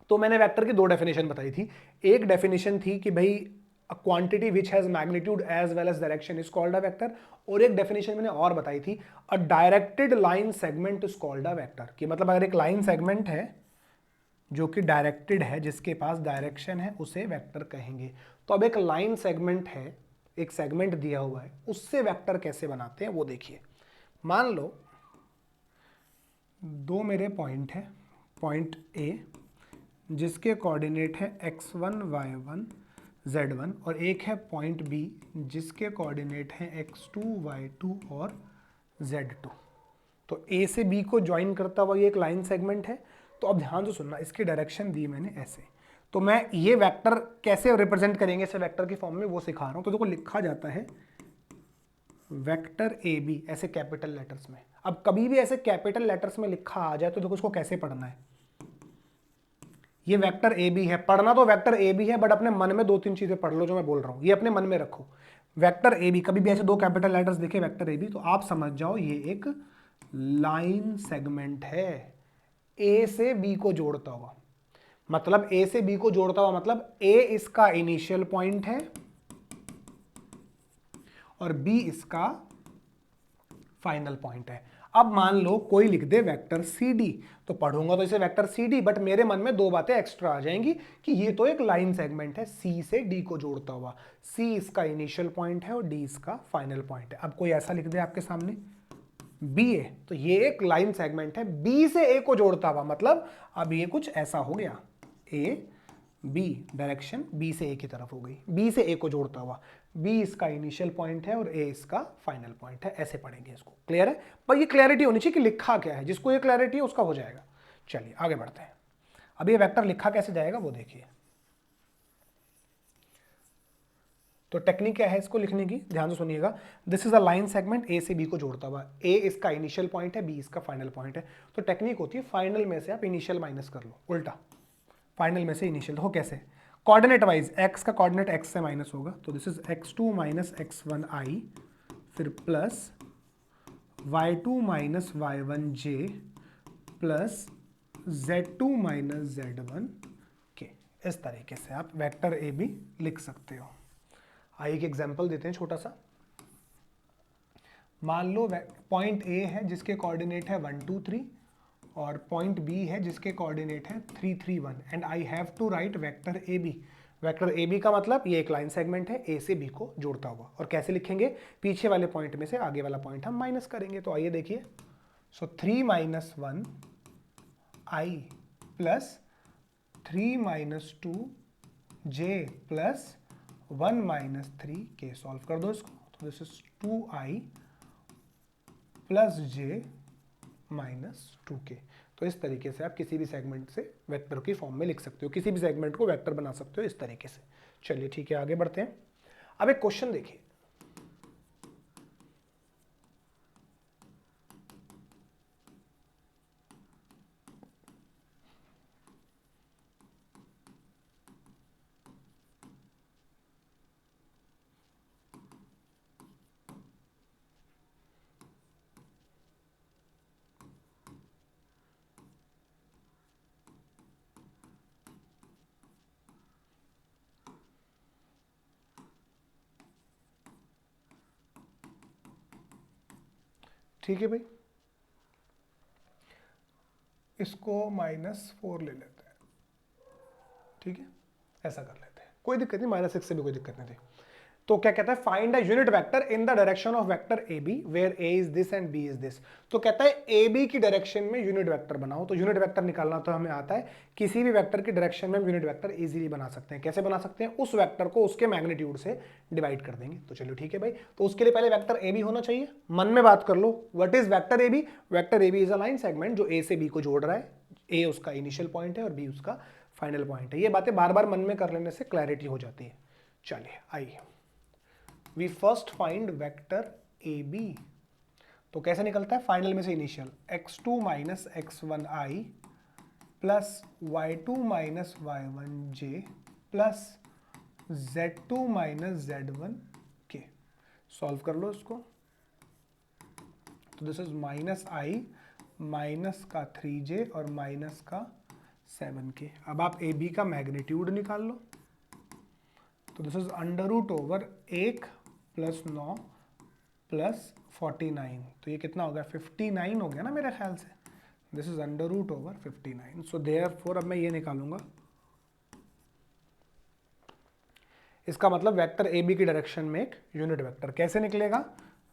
तो मैंने वेक्टर की 2 डेफिनेशन बताई थी। एक डेफिनेशन थी कि भाई a quantity which has magnitude as well as direction is called a vector, और एक डेफिनेशन मैंने और बताई थी, a directed line segment is called a vector, कि मतलब अगर एक लाइन सेगमेंट है जो कि डायरेक्टेड है, जिसके पास डायरेक्शन है, उसे वेक्टर कहेंगे। तो अब एक लाइन सेगमेंट है, एक सेगमेंट दिया हुआ है, उससे वेक्टर कैसे बनाते हैं वो देखिए। मान लो 2 मेरे पॉइंट है, पॉइंट A जिसके कोऑर्डिनेट है x1 y1 z1, और एक है पॉइंट B जिसके कोऑर्डिनेट हैं x2 y2 और z2। तो A से B को ज्वाइन करता हुआ ये एक लाइन सेगमेंट है। तो अब ध्यान से सुनना, इसकी डायरेक्शन दी मैंने ऐसे, तो मैं ये वेक्टर कैसे रिप्रेजेंट करेंगे इसे वेक्टर की फॉर्म में वो सिखा रहा हूं। तो देखो लिखा जाता है वेक्टर ए बी ऐसे कैपिटल लेटर्स में। अब कभी भी ऐसे कैपिटल लेटर्स में लिखा आ जाए तो देखो उसको कैसे पढ़ना है। ये वेक्टर ए बी है, पढ़ना तो वेक्टर ए बी है, बट अपने मन में 2-3 चीजें पढ़ लो जो मैं बोल रहा हूं, ये अपने मन में रखो। वेक्टर ए बी, कभी भी ऐसे दो कैपिटल लेटर्स देखे वेक्टर ए बी तो आप समझ जाओ ये एक लाइन सेगमेंट है, ए से बी को जोड़ता हुआ। मतलब ए से बी को जोड़ता हुआ मतलब ए इसका इनिशियल पॉइंट है और बी इसका फाइनल पॉइंट है। अब मान लो कोई लिख दे वेक्टर सी डी, तो पढ़ूंगा तो इसे वेक्टर सी डी, बट मेरे मन में दो बातें एक्स्ट्रा आ जाएंगी कि ये तो एक लाइन सेगमेंट है सी से डी को जोड़ता हुआ, सी इसका इनिशियल पॉइंट है और डी इसका फाइनल पॉइंट है। अब कोई ऐसा लिख दे आपके सामने बी ए, तो ये एक लाइन सेगमेंट है बी से ए को जोड़ता हुआ, मतलब अब ये कुछ ऐसा हो गया, ए बी डायरेक्शन बी से ए की तरफ हो गई, बी से ए को जोड़ता हुआ, बी इसका इनिशियल पॉइंट है और ए इसका फाइनल पॉइंट है, ऐसे पढ़ेंगे इसको। क्लियर है? पर ये क्लैरिटी होनी चाहिए कि लिखा क्या है, जिसको ये क्लैरिटी है उसका हो जाएगा। चलिए आगे बढ़ते हैं। अब ये वेक्टर लिखा कैसे जाएगा वो देखिए। तो टेक्निक क्या है इसको लिखने की, ध्यान से सुनिएगा। This is a line segment A से बी को जोड़ता हुआ, ए इसका इनिशियल पॉइंट है, बी इसका फाइनल पॉइंट है। तो टेक्निक होती है फाइनल में से आप इनिशियल माइनस कर लो, उल्टा फाइनल में से इनिशियल। हो कैसे? कोऑर्डिनेट वाइज एक्स का कोऑर्डिनेट एक्स से माइनस होगा, तो this is x2 minus x1i, फिर plus y2 minus y1j plus z2 minus z1k। इस तरीके से आप वेक्टर ए बी लिख सकते हो। आइए एक एग्जांपल देते हैं छोटा सा। मान लो पॉइंट ए है जिसके कोऑर्डिनेट है 1 2 3 और पॉइंट बी है जिसके कोऑर्डिनेट है 3 3 1 and I have to write vector A B. Vector A B का मतलब ये एक लाइन सेगमेंट है ए से बी को जोड़ता हुआ। और कैसे लिखेंगे? पीछे वाले पॉइंट में से आगे वाला पॉइंट हम माइनस करेंगे। तो आइए देखिए, सो 3 माइनस 1 आई प्लस 3 माइनस 2 जे प्लस 1 माइनस 3 के। सॉल्व कर दो इसको, तो this is 2i plus J minus 2k। तो इस तरीके से आप किसी भी सेगमेंट से वेक्टर की फॉर्म में लिख सकते हो, किसी भी सेगमेंट को वेक्टर बना सकते हो इस तरीके से। चलिए ठीक है, आगे बढ़ते हैं। अब एक क्वेश्चन देखिए, ठीक है भाई, इसको -4 ले लेते हैं, ठीक है, ऐसा कर लेते हैं, कोई दिक्कत नहीं, -6 से भी कोई दिक्कत नहीं थी। तो क्या कहता है, find a unit vector in the direction of vector A B where A is this and B is this. तो कहता है ए बी की डायरेक्शन में यूनिट वेक्टर बनाओ। तो यूनिट वेक्टर निकालना तो हमें आता है, किसी भी वेक्टर की डायरेक्शन में हम यूनिट वेक्टर इजीली बना सकते हैं। कैसे बना सकते हैं? उस वेक्टर को उसके मैग्नीट्यूड से डिवाइड कर देंगे। तो चलो ठीक है भाई, तो उसके लिए पहले वेक्टर ए बी होना चाहिए। मन में बात कर लो, what is vector A B? Vector A B is a line segment जो ए से बी को जोड़ रहा है, ए उसका इनिशियल पॉइंट है और बी उसका फाइनल पॉइंट है। ये बातें बार बार मन में कर लेने से क्लैरिटी हो जाती है। चलिए आइए, we first find vector A B. तो कैसे निकलता है? फाइनल में से initial x2 minus x1i plus y2 minus y1j plus z2 minus z1k। Solve कर लो इसको, तो दिस इज -i माइनस का 3j और माइनस का 7k। अब आप ए बी का मैग्नीट्यूड निकाल लो, तो दिस इज √1 प्लस 9 प्लस 49। तो ये कितना हो गया? 59 हो गया ना मेरे ख्याल से। This is √59। सो देयरफॉर अब मैं ये निकालूंगा, इसका मतलब वेक्टर ए बी की डायरेक्शन में एक यूनिट वेक्टर। कैसे निकलेगा?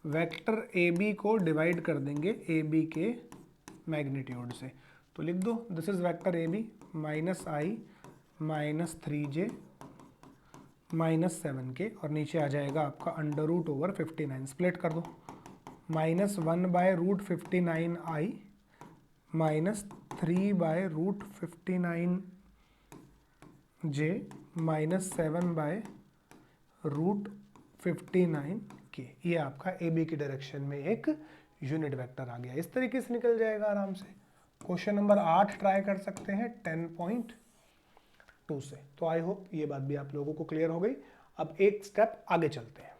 वेक्टर ए बी को डिवाइड कर देंगे ए बी के मैग्नीट्यूड से। तो लिख दो, this is vector A B -i minus 3j minus 7k और नीचे आ जाएगा आपका √59। स्प्लिट कर दो, -1/√59i minus 3/√59j minus 7/√59k। ये आपका ए बी की डायरेक्शन में एक यूनिट वेक्टर आ गया। इस तरीके से निकल जाएगा आराम से। क्वेश्चन नंबर 8 ट्राई कर सकते हैं 10.2 से। तो आई होप ये बात भी आप लोगों को क्लियर हो गई। अब एक स्टेप आगे चलते हैं।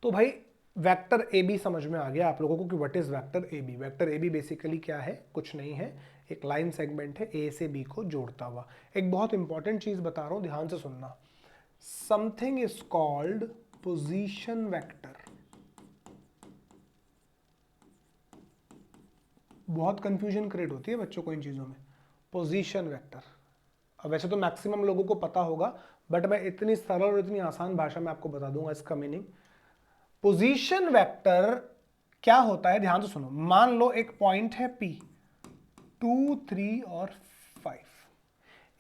तो भाई वेक्टर ए बी समझ में आ गया आप लोगों को कि what is vector A B. Vector A B basically क्या है, कुछ नहीं है, एक लाइन सेगमेंट है ए से बी को जोड़ता हुआ। एक बहुत इंपॉर्टेंट चीज बता रहा हूं, ध्यान से सुनना। Something is called position vector. बहुत कंफ्यूजन क्रिएट होती है बच्चों को इन चीजों में। पोजीशन वेक्टर, अब वैसे तो मैक्सिमम लोगों को पता होगा, बट मैं इतनी सरल और इतनी आसान भाषा में आपको बता दूंगा इसका मीनिंग। पोजीशन वेक्टर क्या होता है, ध्यान से सुनो। मान लो एक पॉइंट है P, 2, 3 और 5,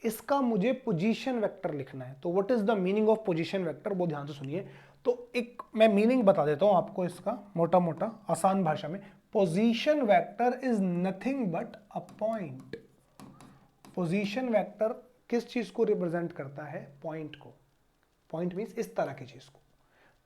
इसका मुझे पोजीशन वेक्टर लिखना है। तो what is the meaning of position vector, वो ध्यान से सुनिए। तो एक मैं मीनिंग बता देता हूं आपको इसका मोटा मोटा आसान भाषा में। Position vector is nothing but a point. Position vector किस चीज को रिप्रेजेंट करता है, पॉइंट को। पॉइंट मींस इस तरह की चीज को।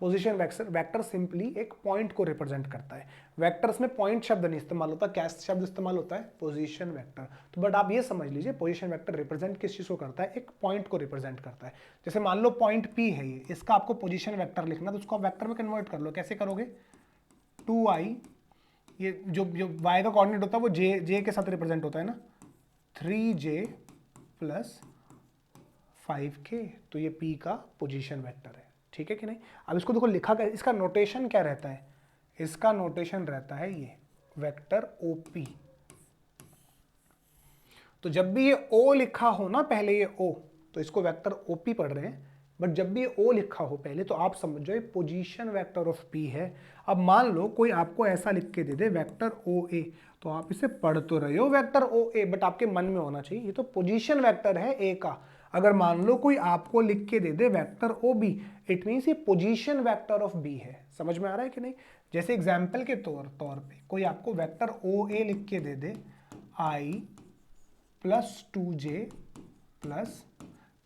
पोजीशन वेक्टर सिंपली एक पॉइंट को रिप्रेजेंट करता है। वेक्टर्स में पॉइंट शब्द नहीं इस्तेमाल होता, क्या शब्द इस्तेमाल होता है, पोजीशन वेक्टर। तो बट आप ये समझ लीजिए पोजीशन वेक्टर रिप्रेजेंट किस चीज को करता है, एक पॉइंट को रिप्रेजेंट करता है। जैसे मान लो पॉइंट P है ये, इसका आपको पोजीशन वेक्टर लिखना, तो उसको वेक्टर में कन्वर्ट कर लो। कैसे करोगे, 2i, ये जो y का कोऑर्डिनेट होता है वो j के साथ रिप्रेजेंट होता है ना, 3j प्लस 5k, तो ये P का पोजीशन वेक्टर है। ठीक है कि नहीं। अब इसको देखो लिखा क्या, इसका नोटेशन क्या रहता है, इसका नोटेशन रहता है ये वेक्टर OP। तो जब भी ये O लिखा हो ना पहले, ये O, तो इसको वेक्टर OP पढ़ रहे हैं, बट जब भी ये O लिखा हो पहले, तो आप समझ जाओ ये पोजीशन वेक्टर ऑफ P है। अब मान लो कोई आपको ऐसा लिख के दे दे वेक्टर OA, तो आप इसे पढ़ तो रहे हो वेक्टर OA, बट आपके मन में होना चाहिए ये तो पोजीशन वेक्टर है A का। अगर मान लो कोई आपको लिख के दे दे वेक्टर OB, इट मीन्स ये पोजीशन वेक्टर ऑफ B है। समझ में आ रहा है कि नहीं। जैसे एग्जाम्पल के तौर पे कोई आपको वेक्टर OA लिख के दे दे, I plus 2j plus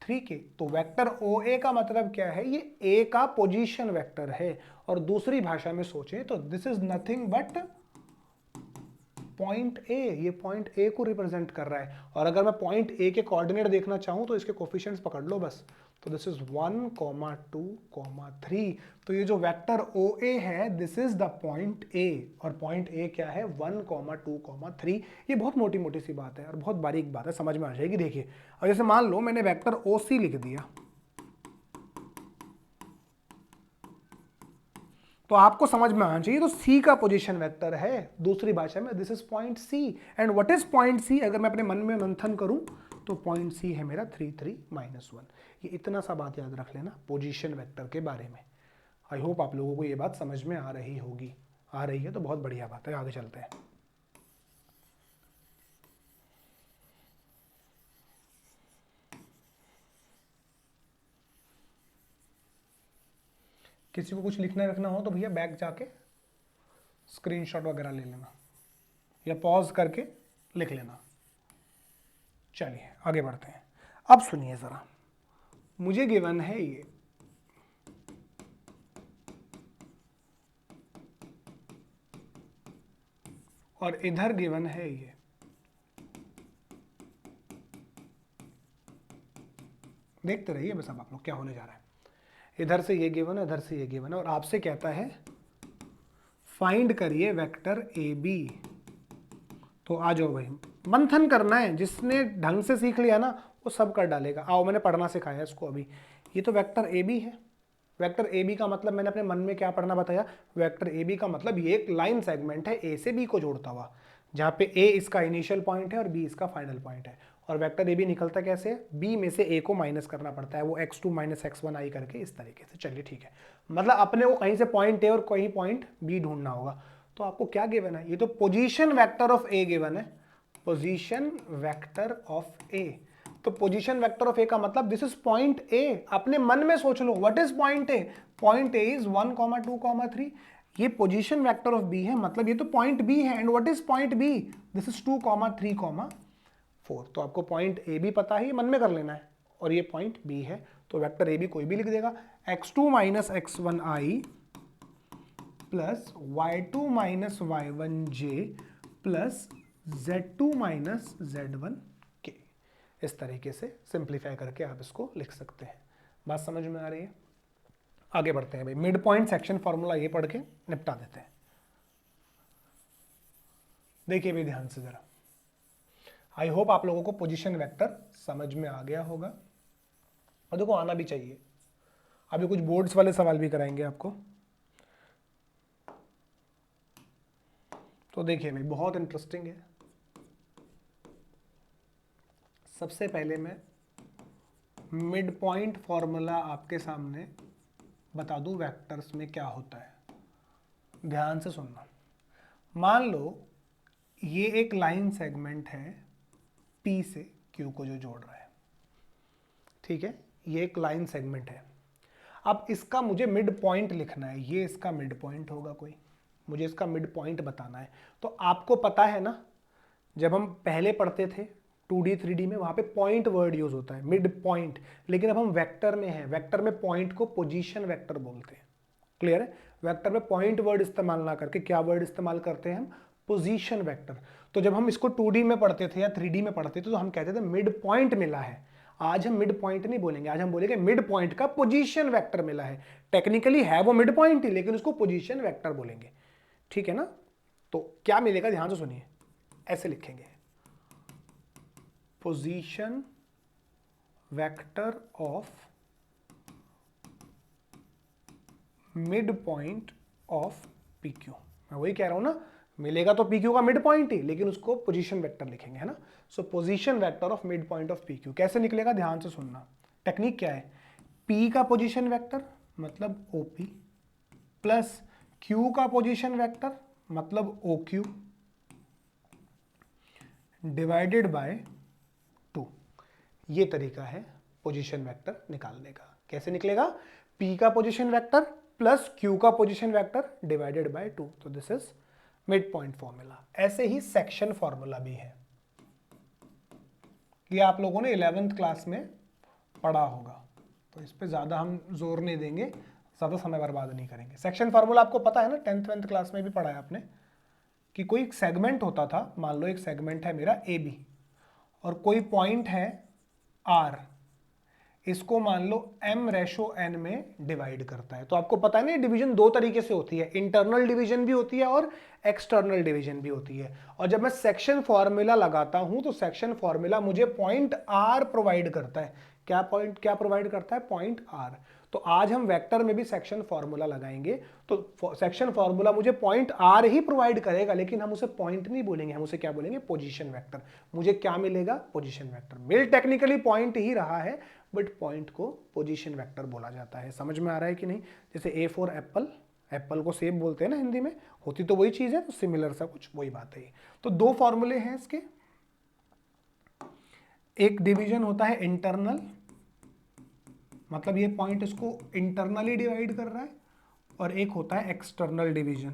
3k, तो वेक्टर OA का मतलब क्या है, ये A का पोजीशन वेक्टर है। और दूसरी भाषा में सोचें तो this is nothing but point A, ये पॉइंट A को रिप्रेजेंट कर रहा है। और अगर मैं पॉइंट A के कोऑर्डिनेट देखना चाहूं तो इसके कोफिशिएंट्स पकड़ लो बस, तो दिस इज 1, 2, 3। तो ये जो वेक्टर OA है, this is the point A, और पॉइंट A क्या है, 1, 2, 3। ये बहुत मोटी मोटी सी बात है और बहुत बारीक बात है, समझ में आ जाएगी। देखिए अब जैसे मान लो मैंने वेक्टर OC लिख दिया, तो आपको समझ में आना चाहिए तो C का पोजीशन वेक्टर है। दूसरी भाषा में this is point C। And what is point C, अगर मैं अपने मन में मंथन करूं तो पॉइंट C है मेरा 3, 3, -1। ये इतना सा बात याद रख लेना पोजीशन वेक्टर के बारे में। आई होप आप लोगों को ये बात समझ में आ रही होगी। आ रही है तो बहुत बढ़िया बात है, आगे चलते हैं। किसी को कुछ लिखना रखना हो तो भैया बैक जाके स्क्रीनशॉट वगैरह ले लेना या पॉज करके लिख लेना। चलिए आगे बढ़ते हैं। अब सुनिए जरा, मुझे गिवन है ये, और इधर गिवन है ये। देखते रहिए बस अब आप लोग क्या होने जा रहा है। इधर से ये गिवन है, इधर से ये गिवन है, और आपसे कहता है फाइंड करिए वेक्टर AB। तो आ जाओ भाई, मंथन करना है, जिसने ढंग से सीख लिया ना वो सब कर डालेगा। आओ मैंने पढ़ना सिखाया इसको अभी। ये तो वेक्टर AB है। वेक्टर AB का मतलब मैंने अपने मन में क्या पढ़ना बताया, वेक्टर AB का मतलब ये एक लाइन सेगमेंट है A से B को जोड़ता हुआ, जहाँ पे A इसका इनिशियल पॉइंट है और B इसका फाइनल पॉइंट है। और वेक्टर AB निकलता कैसे है, B में से A को माइनस करना पड़ता है, वो x2 - x1i करके इस तरीके से। चलिए ठीक है, मतलब अपने को कहीं से पॉइंट A और कहीं पॉइंट B ढूंढना होगा। तो आपको क्या गिवन है, ये तो position vector of A given है, पोजीशन वेक्टर ऑफ A। तो पोजीशन वेक्टर ऑफ A का मतलब दिस इज पॉइंट A। अपने मन में सोच लो what is point A, point A is 1, 2, 3। ये पोजीशन वेक्टर ऑफ B है, मतलब ये तो पॉइंट B है। And what is point B, this is 2, 3, 4। तो आपको पॉइंट A भी पता है, मन में कर लेना है, और ये पॉइंट B है। तो वेक्टर AB कोई भी लिख देगा, x2 - x1i plus y2 - y1j plus z2 - z1k। इस तरीके से सिंप्लीफाई करके आप इसको लिख सकते हैं। बात समझ में आ रही है। आगे बढ़ते हैं भाई, मिड पॉइंट सेक्शन फॉर्मूला ये पढ़ के निपटा देते हैं। देखिए भाई ध्यान से जरा, आई होप आप लोगों को पोजीशन वेक्टर समझ में आ गया होगा, और देखो आना भी चाहिए। अभी कुछ बोर्ड्स वाले सवाल भी कराएंगे आपको। तो देखिए भाई बहुत इंटरेस्टिंग है। सबसे पहले मैं मिड पॉइंट फॉर्मूला आपके सामने बता दूं वेक्टर्स में क्या होता है, ध्यान से सुनना। मान लो ये एक लाइन सेगमेंट है P से Q को जो जोड़ रहा है, ठीक है, ये एक लाइन सेगमेंट है। अब इसका मुझे मिड पॉइंट लिखना है, ये इसका मिड पॉइंट होगा कोई, मुझे इसका मिड पॉइंट बताना है। तो आपको पता है ना, जब हम पहले पढ़ते थे 2D 3D में, वहां पे पॉइंट वर्ड यूज होता है, मिड पॉइंट। लेकिन अब हम वेक्टर में हैं, वेक्टर में पॉइंट को पोजीशन वेक्टर बोलते हैं। क्लियर है? वेक्टर में पॉइंट वर्ड इस्तेमाल ना करके क्या वर्ड इस्तेमाल करते हैं हम? Position vector. तो जब हम इसको 2D में पढ़ते थे या 3D में पढ़ते थे तो हम कहते थे मिड पॉइंट मिला है। आज हम मिड पॉइंट नहीं बोलेंगे, आज हम बोलेंगे मिड पॉइंट का पोजीशन वेक्टर मिला है। टेक्निकली है वो मिड पॉइंट ही, लेकिन उसको पोजीशन वेक्टर बोलेंगे। ठीक है ना? तो क्या मिलेगा, ध्यान से सुनिए, ऐसे लिखेंगे, position vector of mid point of PQ। मैं वही कह रहा हूं ना, मिलेगा तो PQ का मिड पॉइंट ही, लेकिन उसको पोजीशन वेक्टर लिखेंगे, है ना। सो position vector of mid point of PQ कैसे निकलेगा, ध्यान से सुनना। टेक्निक क्या है, P का पोजीशन वेक्टर मतलब OP प्लस Q का पोजीशन वेक्टर मतलब OQ डिवाइडेड बाय 2। ये तरीका है पोजीशन वेक्टर निकालने का। कैसे निकलेगा, P का पोजीशन वेक्टर प्लस Q का पोजीशन वेक्टर डिवाइडेड बाय 2। तो this is mid point formula. ऐसे ही सेक्शन फॉर्मूला भी है, ये आप लोगों ने 11th क्लास में पढ़ा होगा, तो इस पे ज्यादा हम जोर नहीं देंगे, ज्यादा समय बर्बाद नहीं करेंगे। सेक्शन फॉर्मूला आपको पता है ना, 10th क्लास में भी पढ़ा है आपने, कि कोई सेगमेंट होता था, मान लो एक सेगमेंट है मेरा AB और कोई पॉइंट है R, इसको मान लो M/N में डिवाइड करता है। तो आपको पता है ना, डिवीजन दो तरीके से होती है, इंटरनल डिवीजन भी होती है और एक्सटर्नल डिवीजन भी होती है। और जब मैं सेक्शन फॉर्मूला लगाता हूं तो सेक्शन फॉर्मूला मुझे पॉइंट R प्रोवाइड करता है। क्या प्रोवाइड करता है, पॉइंट R। तो आज हम वेक्टर में भी सेक्शन फॉर्मूला लगाएंगे, तो सेक्शन फॉर्मूला मुझे पॉइंट R ही प्रोवाइड करेगा, लेकिन हम उसे पॉइंट नहीं बोलेंगे, हम उसे क्या बोलेंगे, पोजीशन वेक्टर। मुझे क्या मिलेगा, पोजीशन वेक्टर। मिल टेक्निकली पॉइंट ही रहा है, बट पॉइंट को पोजीशन वेक्टर बोला जाता है। समझ में आ रहा है कि नहीं? जैसे A फॉर एप्पल, एप्पल को सेब बोलते हैं ना हिंदी में, होती तो वही चीज है, तो सिमिलर सा कुछ वही बात है। तो दो फॉर्मूले हैं इसके, एक डिवीजन होता है इंटरनल, मतलब ये पॉइंट इसको इंटरनली डिवाइड कर रहा है, और एक होता है एक्सटर्नल डिवीजन।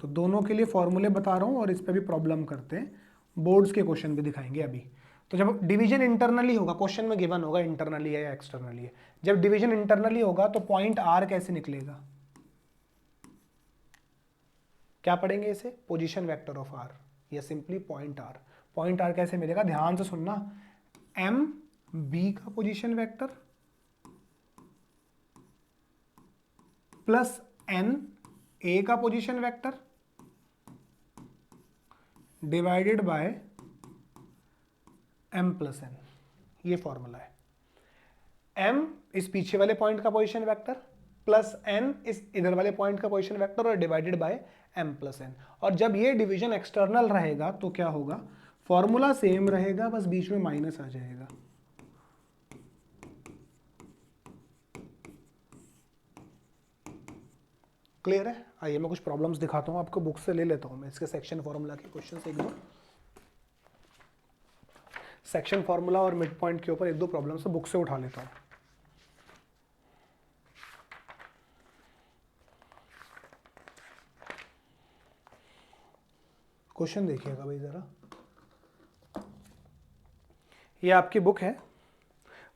तो दोनों के लिए फॉर्मूले बता रहा हूं और इस पे भी प्रॉब्लम करते हैं, बोर्ड्स के क्वेश्चन भी दिखाएंगे अभी। तो जब डिवीजन इंटरनली होगा, क्वेश्चन में गिवन होगा इंटरनली है या एक्सटर्नली है, जब डिवीजन इंटरनली होगा तो पॉइंट R कैसे निकलेगा, क्या पढ़ेंगे इसे, पोजीशन वेक्टर ऑफ R या simply point R। Point R कैसे मिलेगा, ध्यान से सुनना, MB का पोजीशन वेक्टर प्लस NA का position vector divided by M plus N। ये फॉर्मूला है। M इस पीछे वाले पॉइंट का पोजीशन वेक्टर प्लस N इस इधर वाले पॉइंट का पोजीशन वेक्टर और divided by M plus N। और जब ये डिवीजन एक्सटर्नल रहेगा तो क्या होगा, फॉर्मूला सेम रहेगा, बस बीच में माइनस आ जाएगा। क्लियर है? आइए मैं कुछ प्रॉब्लम्स दिखाता हूं आपको, बुक से ले लेता हूं मैं इसके सेक्शन फॉर्मूला के क्वेश्चंस एक दो। सेक्शन फॉर्मूला और मिड पॉइंट के ऊपर एक दो प्रॉब्लम्स बुक से उठा लेता हूं। क्वेश्चन देखिएगा भाई जरा, ये आपकी बुक है,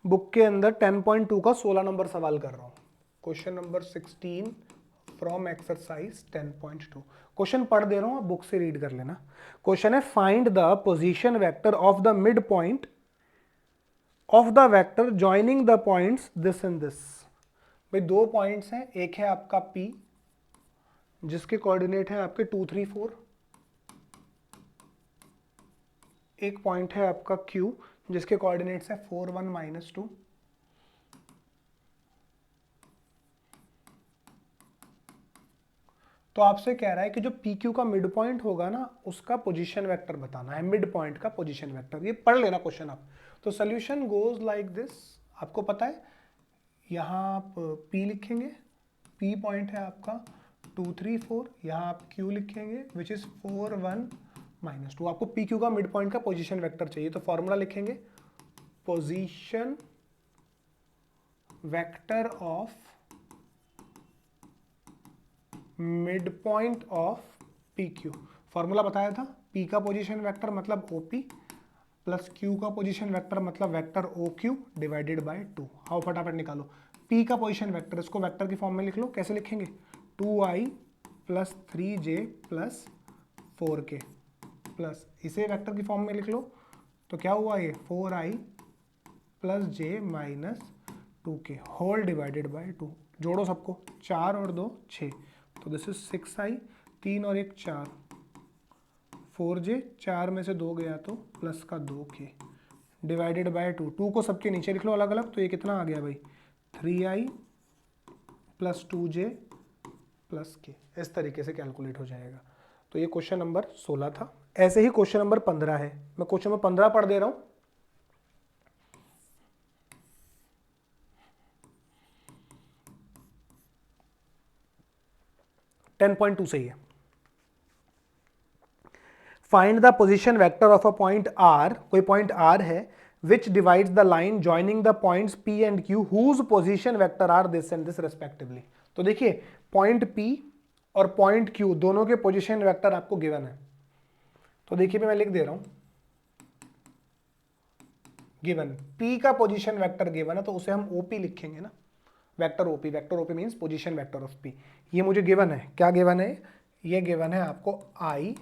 बुक के अंदर 10.2 का 16 नंबर सवाल कर रहा हूं। Question number 16 from exercise 10.2। Question पढ़ दे रहा हूं, आप बुक से रीड कर लेना। क्वेश्चन है, find the position vector of the midpoint of the vector joining the points this and this. भाई दो पॉइंट्स हैं, एक है आपका P जिसके कोऑर्डिनेट है आपके 2 3 4, एक पॉइंट है आपका Q जिसके कोऑर्डिनेट्स है 4 1 -2। तो आपसे कह रहा है कि जो PQ का मिड पॉइंट होगा ना उसका पोजीशन वेक्टर बताना है, मिड पॉइंट का पोजीशन वेक्टर। ये पढ़ लेना क्वेश्चन आप। तो सोल्यूशन गोज लाइक दिस, आपको पता है यहाँ आप P लिखेंगे, P पॉइंट है आपका 2 3 4, यहाँ आप Q लिखेंगे विच इज 4 1 -2। आपको PQ का मिड पॉइंट का पोजीशन वेक्टर चाहिए, तो फॉर्मूला लिखेंगे position vector of mid point of PQ। Formula बताया था, P का पोजीशन वेक्टर मतलब OP प्लस Q का पोजीशन वेक्टर मतलब वेक्टर OQ डिवाइडेड बाय 2। आओ फटाफट निकालो P का पोजीशन वेक्टर, इसको वेक्टर की फॉर्म में लिख लो। कैसे लिखेंगे? 2i plus 3j plus 4k plus, इसे वेक्टर की फॉर्म में लिख लो तो क्या हुआ ये 4i plus j minus 2k whole divided by 2। जोड़ो सबको, 4 और 2 6, तो दिस इज 6i, 3 और 1 4, 4j, 4 में से 2 गया तो प्लस का 2k डिवाइडेड बाय 2। 2 को सबके नीचे लिख लो अलग अलग, तो ये कितना आ गया भाई 3i plus 2j plus k। इस तरीके से कैलकुलेट हो जाएगा। तो ये क्वेश्चन नंबर 16 था। ऐसे ही क्वेश्चन नंबर 15 है, मैं क्वेश्चन नंबर 15 पढ़ दे रहा हूं। टेन 10.2 सही है। Find the position vector of a point R, कोई पॉइंट R है which divides the line joining the points P and Q whose position vector are this and this respectively। तो देखिए point P और point Q दोनों के position vector आपको given है। तो देखिए मैं लिख दे रहा हूं, गिवन P का पोजीशन वेक्टर गिवन है तो उसे हम OP लिखेंगे ना, vector OP। Vector OP means position vector of P। ये मुझे गिवन है, क्या गिवन है? ये गिवन है आपको I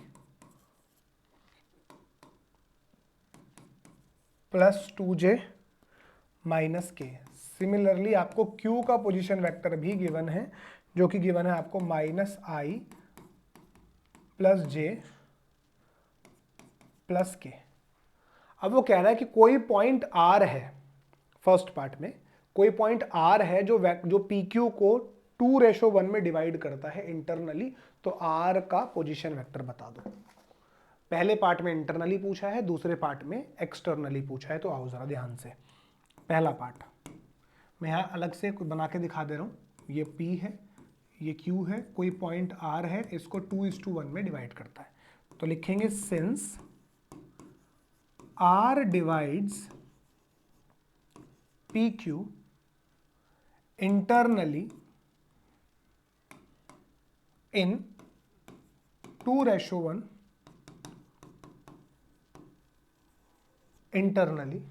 प्लस 2j माइनस के। सिमिलरली आपको Q का पोजीशन वेक्टर भी गिवन है जो कि गिवन है आपको माइनस आई प्लस जे प्लस के। अब वो कह रहा है कि कोई पॉइंट R है, फर्स्ट पार्ट में कोई पॉइंट R है जो PQ को 2:1 में डिवाइड करता है इंटरनली, तो R का पोजीशन वेक्टर बता दो। पहले पार्ट में इंटरनली पूछा है, दूसरे पार्ट में एक्सटर्नली पूछा है। तो आओ जरा ध्यान से, पहला पार्ट मैं यहाँ अलग से बना के दिखा दे रहा हूँ। ये P है, ये Q है, कोई पॉइंट R है, इसको 2:1 में डिवाइड करता है। तो लिखेंगे since R divides PQ internally in 2:1 internally,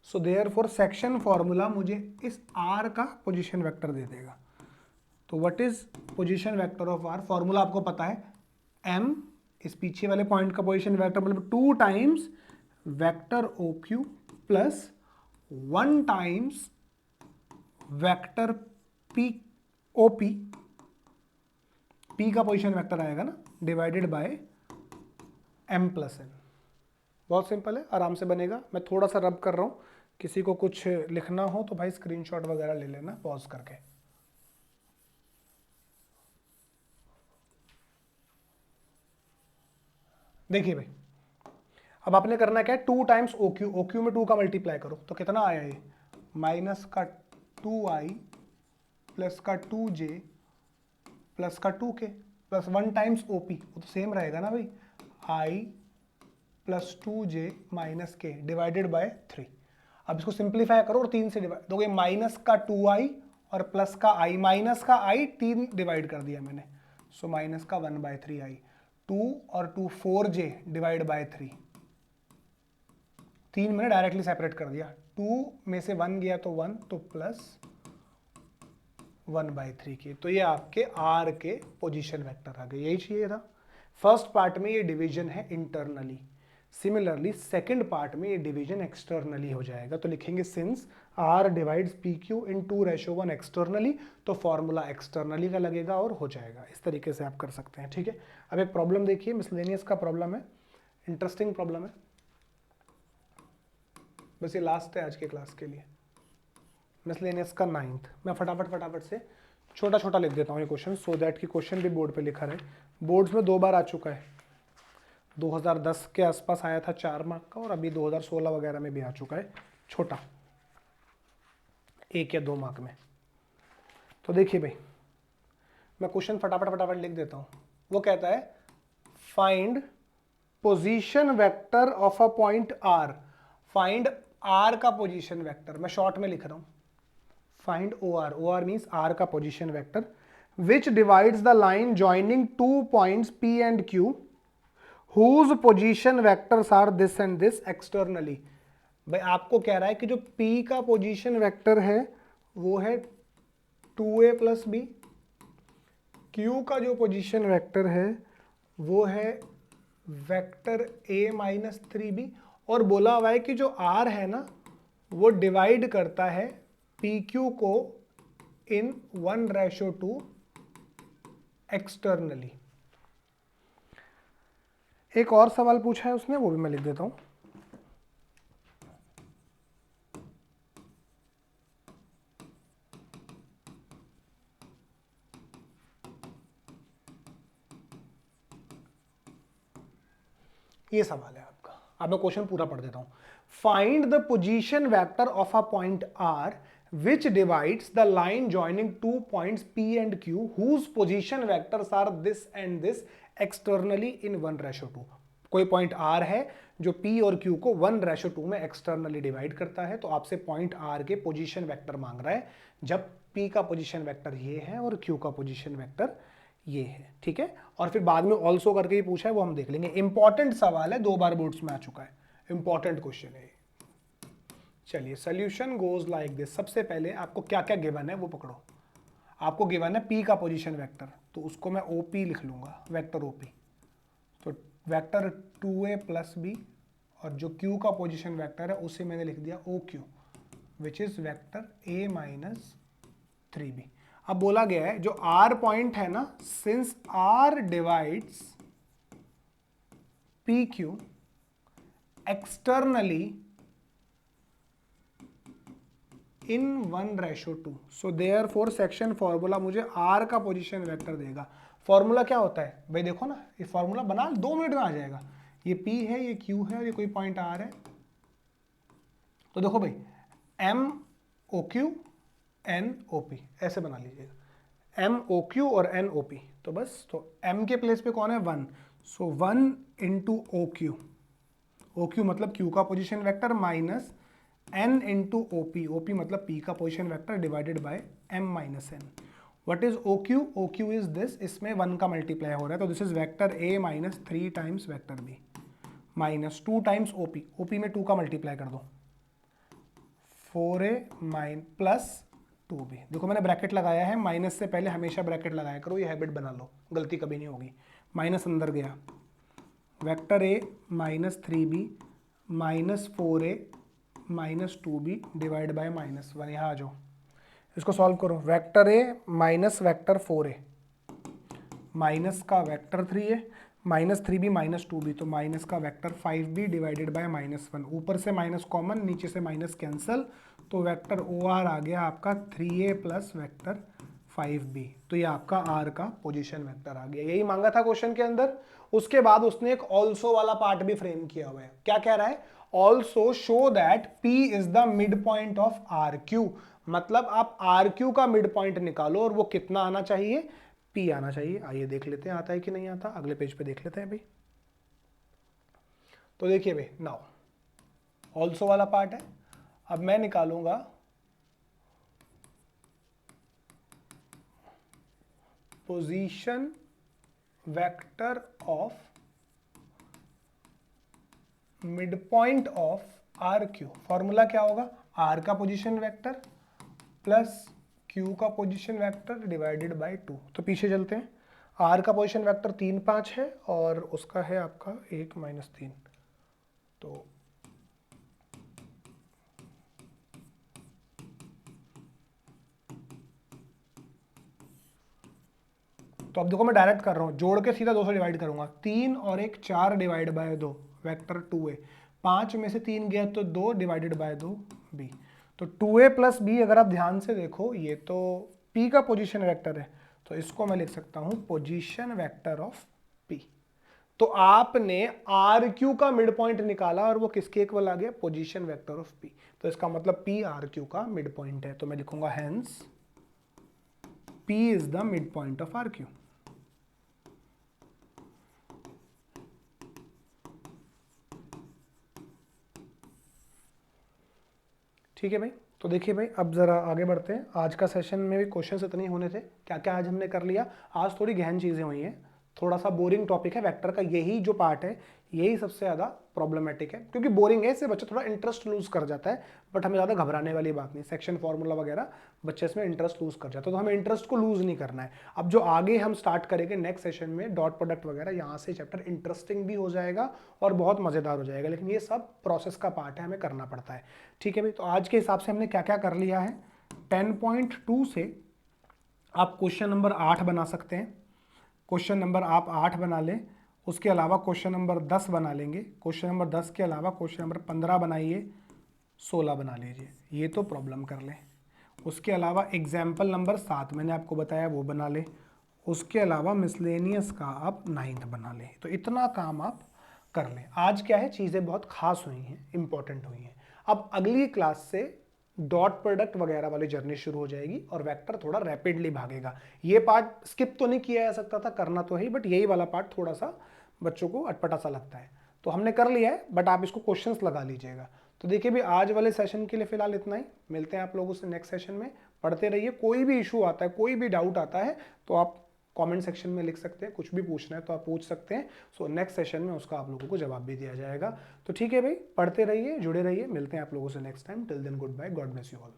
so therefore section formula मुझे इस R का पोजीशन वेक्टर दे देगा। तो what is position vector of R? Formula आपको पता है, M इस पीछे वाले पॉइंट का पोजीशन वेक्टर मतलब 2 times vector OQ plus 1 times vector OP, P का पोजीशन वेक्टर आएगा ना, divided by M plus N। बहुत सिंपल है, आराम से बनेगा। मैं थोड़ा सा रब कर रहा हूँ, किसी को कुछ लिखना हो तो भाई स्क्रीनशॉट वगैरह ले लेना पॉज करके। देखिए भाई, अब आपने करना क्या है, 2 टाइम्स OQ में 2 का मल्टीप्लाई करो तो कितना आया ये माइनस का 2i प्लस का 2j प्लस का 2k प्लस 1 टाइम्स OP, वो तो सेम रहेगा ना भाई, i प्लस 2j माइनस के डिवाइडेड बाय 3। अब इसको सिंप्लीफाई करो और 3 से डिवाइड दोगे, माइनस का 2i और प्लस का i, माइनस का i 3 डिवाइड कर दिया मैंने, सो माइनस का 1/3i, 2 और 2 4j डिवाइड बाय 3, 3 मैंने डायरेक्टली सेपरेट कर दिया, 2 में से 1 गया तो 1, तो प्लस 1/3 के। तो ये आपके R के पोजीशन वेक्टर आ गए, यही चाहिए था। फर्स्ट पार्ट में ये डिवीजन है इंटरनली, सिमिलरली सेकंड पार्ट में ये डिवीजन एक्सटर्नली हो जाएगा, तो लिखेंगे सिंस R डिवाइड्स PQ इन 2:1 एक्सटर्नली, तो फॉर्मूला एक्सटर्नली का लगेगा और हो जाएगा। इस तरीके से आप कर सकते हैं, ठीक है। अब एक प्रॉब्लम देखिए, मिसलेनियस का प्रॉब्लम है, इंटरेस्टिंग प्रॉब्लम है, बस ये लास्ट है आज के क्लास के लिए। मिसलेनियस का 9th, मैं फटाफट से छोटा छोटा लिख देता हूँ ये क्वेश्चन, सो दैट कि क्वेश्चन भी बोर्ड पे लिखा रहे। बोर्ड्स में 2 बार आ चुका है, 2010 के आसपास आया था 4 मार्क का, और अभी 2016 वगैरह में भी आ चुका है छोटा, 1 या 2 मार्क में। तो देखिए भाई, मैं क्वेश्चन फटाफट लिख देता हूँ। वो कहता है find position vector of a point R, find R का पोजीशन वेक्टर, मैं शॉर्ट में लिख रहा हूँ, फाइंड OR मीन्स R का position vector, which divides the line joining 2 points P and Q whose position vectors are this and this externally। भाई आपको कह रहा है कि जो P का पोजीशन वेक्टर है वो है 2a प्लस बी, Q का जो पोजीशन वेक्टर है वो है वेक्टर a माइनस 3b, और बोला हुआ है कि जो R है ना वो डिवाइड करता है PQ को इन 1:2 एक्सटर्नली। एक और सवाल पूछा है उसने, वो भी मैं लिख देता हूं। ये सवाल है आपका, अब मैं क्वेश्चन पूरा पढ़ देता हूं। Find the position vector of a point R which divides the line joining 2 points P and Q whose position vectors are this and this externally in 1:2। कोई पॉइंट R है जो P और Q को 1:2 में एक्सटर्नली डिवाइड करता है, तो आपसे पॉइंट R के पोजीशन वेक्टर मांग रहा है जब P का पोजीशन वेक्टर ये है और Q का पोजीशन वेक्टर ये है, ठीक है। और फिर बाद में ऑल्सो करके ही पूछा है, वो हम देख लेंगे। इंपॉर्टेंट सवाल है, 2 बार बोर्ड्स में आ चुका है, इंपॉर्टेंट क्वेश्चन है। चलिए सोल्यूशन गोज लाइक दिस। सबसे पहले आपको क्या क्या गिवन है वो पकड़ो। आपको गिवन है P का पोजीशन वेक्टर, तो उसको मैं OP लिख लूंगा, वेक्टर OP। तो वेक्टर 2a प्लस बी, और जो Q का पोजीशन वेक्टर है उसे मैंने लिख दिया OQ, which is vector a minus 3b। अब बोला गया है जो R पॉइंट है ना, since R divides PQ externally इन 1:2, सो देयरफॉर सेक्शन फॉर्मूला मुझे R का पोजीशन वेक्टर देगा। फॉर्मूला क्या होता है भाई, देखो ना, ये फॉर्मूला बना 2 मिनट में आ जाएगा। ये P है, ये Q है, और ये कोई पॉइंट R है। तो देखो भाई, MOQ NOP ऐसे बना लीजिएगा, MOQ और NOP। तो बस, तो M के प्लेस पे कौन है, 1, सो 1 इंटू OQ, OQ मतलब Q का position vector, minus n into OP मतलब P का position vector, divided by M minus n। What is OQ? OQ is this, इसमें 1 का मल्टीप्लाई हो रहा है, तो this is vector A minus 3 times vector B minus 2 times OP में 2 का मल्टीप्लाई कर दो, 4a प्लस 2b। देखो मैंने ब्रैकेट लगाया है, माइनस से पहले हमेशा ब्रैकेट लगाया करो, ये हैबिट बना लो, गलती कभी नहीं होगी। माइनस अंदर गया, vector A minus 3b minus 4a minus 2b divide by minus 1। यहाँ आ जाओ, इसको सॉल्व करो। Vector A minus vector 4a, minus का vector 3a minus 3b minus 2b, तो माइनस का vector 5b divided by minus 1। ऊपर से माइनस कॉमन, नीचे से माइनस कैंसल, तो वेक्टर OR आ गया आपका 3a प्लस वेक्टर 5b। तो ये आपका R का पोजीशन वेक्टर आ गया, यही मांगा था क्वेश्चन के अंदर। उसके बाद उसने एक ऑल्सो वाला पार्ट भी फ्रेम किया हुआ है। क्या कह रहा है, also show that P is the midpoint of RQ। मतलब आप RQ का मिड पॉइंट निकालो, और वो कितना आना चाहिए, P आना चाहिए। आइए देख लेते हैं आता है कि नहीं आता, अगले पेज पे देख लेते हैं भाई। तो देखिए भाई, नाउ ऑल्सो वाला पार्ट है। अब मैं निकालूंगा position vector of mid point of RQ। Formula क्या होगा, R का पोजीशन वेक्टर प्लस Q का पोजीशन वेक्टर डिवाइडेड बाय 2। तो पीछे चलते हैं। R का पोजीशन वेक्टर 3 5 है, और उसका है आपका 1 माइनस 3, तो अब देखो मैं डायरेक्ट कर रहा हूँ, जोड़ के सीधा 2 से डिवाइड करूंगा। 3 और 1 4 डिवाइड बाय 2 वेक्टर 2a, 5 में से 3 गया तो 2 डिवाइडेड बाय 2 b। तो 2a प्लस b अगर आप ध्यान से देखो, ये तो p का पोजीशन वेक्टर है, तो इसको मैं लिख सकता हूं पोजीशन वेक्टर ऑफ p। तो आपने आर क्यू का मिड पॉइंट निकाला और वो किसके इक्वल आ गया, पोजीशन वेक्टर ऑफ p। तो इसका मतलब p आर क्यू का मिड पॉइंट है, तो मैं लिखूंगा hence p is the midpoint of R Q. ठीक है भाई, तो देखिए भाई अब जरा आगे बढ़ते हैं। आज का सेशन में भी क्वेश्चंस इतने ही होने थे। क्या क्या आज हमने कर लिया, आज थोड़ी गहन चीजें हुई हैं, थोड़ा सा बोरिंग टॉपिक है वेक्टर का, यही जो पार्ट है यही सबसे ज़्यादा प्रॉब्लमेटिक है, क्योंकि बोरिंग है, इससे बच्चा थोड़ा इंटरेस्ट लूज कर जाता है। बट हमें ज़्यादा घबराने वाली बात नहीं, सेक्शन फार्मूला वगैरह बच्चे इसमें इंटरेस्ट लूज कर जाता है, तो हमें इंटरेस्ट को लूज नहीं करना है। अब जो आगे हम स्टार्ट करेंगे नेक्स्ट सेशन में डॉट प्रोडक्ट वगैरह, यहाँ से चैप्टर इंटरेस्टिंग भी हो जाएगा और बहुत मज़ेदार हो जाएगा, लेकिन ये सब प्रोसेस का पार्ट है, हमें करना पड़ता है। ठीक है भाई, तो आज के हिसाब से हमने क्या क्या कर लिया है। 10.2 से आप क्वेश्चन नंबर 8 बना सकते हैं, क्वेश्चन नंबर आप 8 बना लें। उसके अलावा क्वेश्चन नंबर 10 बना लेंगे, क्वेश्चन नंबर 10 के अलावा क्वेश्चन नंबर 15 बनाइए, 16 बना लीजिए, ये तो प्रॉब्लम कर लें। उसके अलावा एग्जाम्पल नंबर 7 मैंने आपको बताया वो बना लें। उसके अलावा मिसलेनियस का आप 9th बना लें। तो इतना काम आप कर लें। आज क्या है, चीज़ें बहुत खास हुई हैं, इंपॉर्टेंट हुई हैं। अब अगली क्लास से डॉट प्रोडक्ट वगैरह वाली जर्नी शुरू हो जाएगी और वेक्टर थोड़ा रैपिडली भागेगा। ये पार्ट स्किप तो नहीं किया जा सकता था, करना तो है, बट यही वाला पार्ट थोड़ा सा बच्चों को अटपटा सा लगता है, तो हमने कर लिया है, बट आप इसको क्वेश्चंस लगा लीजिएगा। तो देखिए भी आज वाले सेशन के लिए फिलहाल इतना ही, मिलते हैं आप लोगों से नेक्स्ट सेशन में। पढ़ते रहिए, कोई भी इशू आता है, कोई भी डाउट आता है तो आप कमेंट सेक्शन में लिख सकते हैं, कुछ भी पूछना है तो आप पूछ सकते हैं। सो नेक्स्ट सेशन में उसका आप लोगों को जवाब भी दिया जाएगा। तो ठीक है भाई, पढ़ते रहिए, जुड़े रहिए, मिलते हैं आप लोगों से next time. Till then goodbye, God bless you all.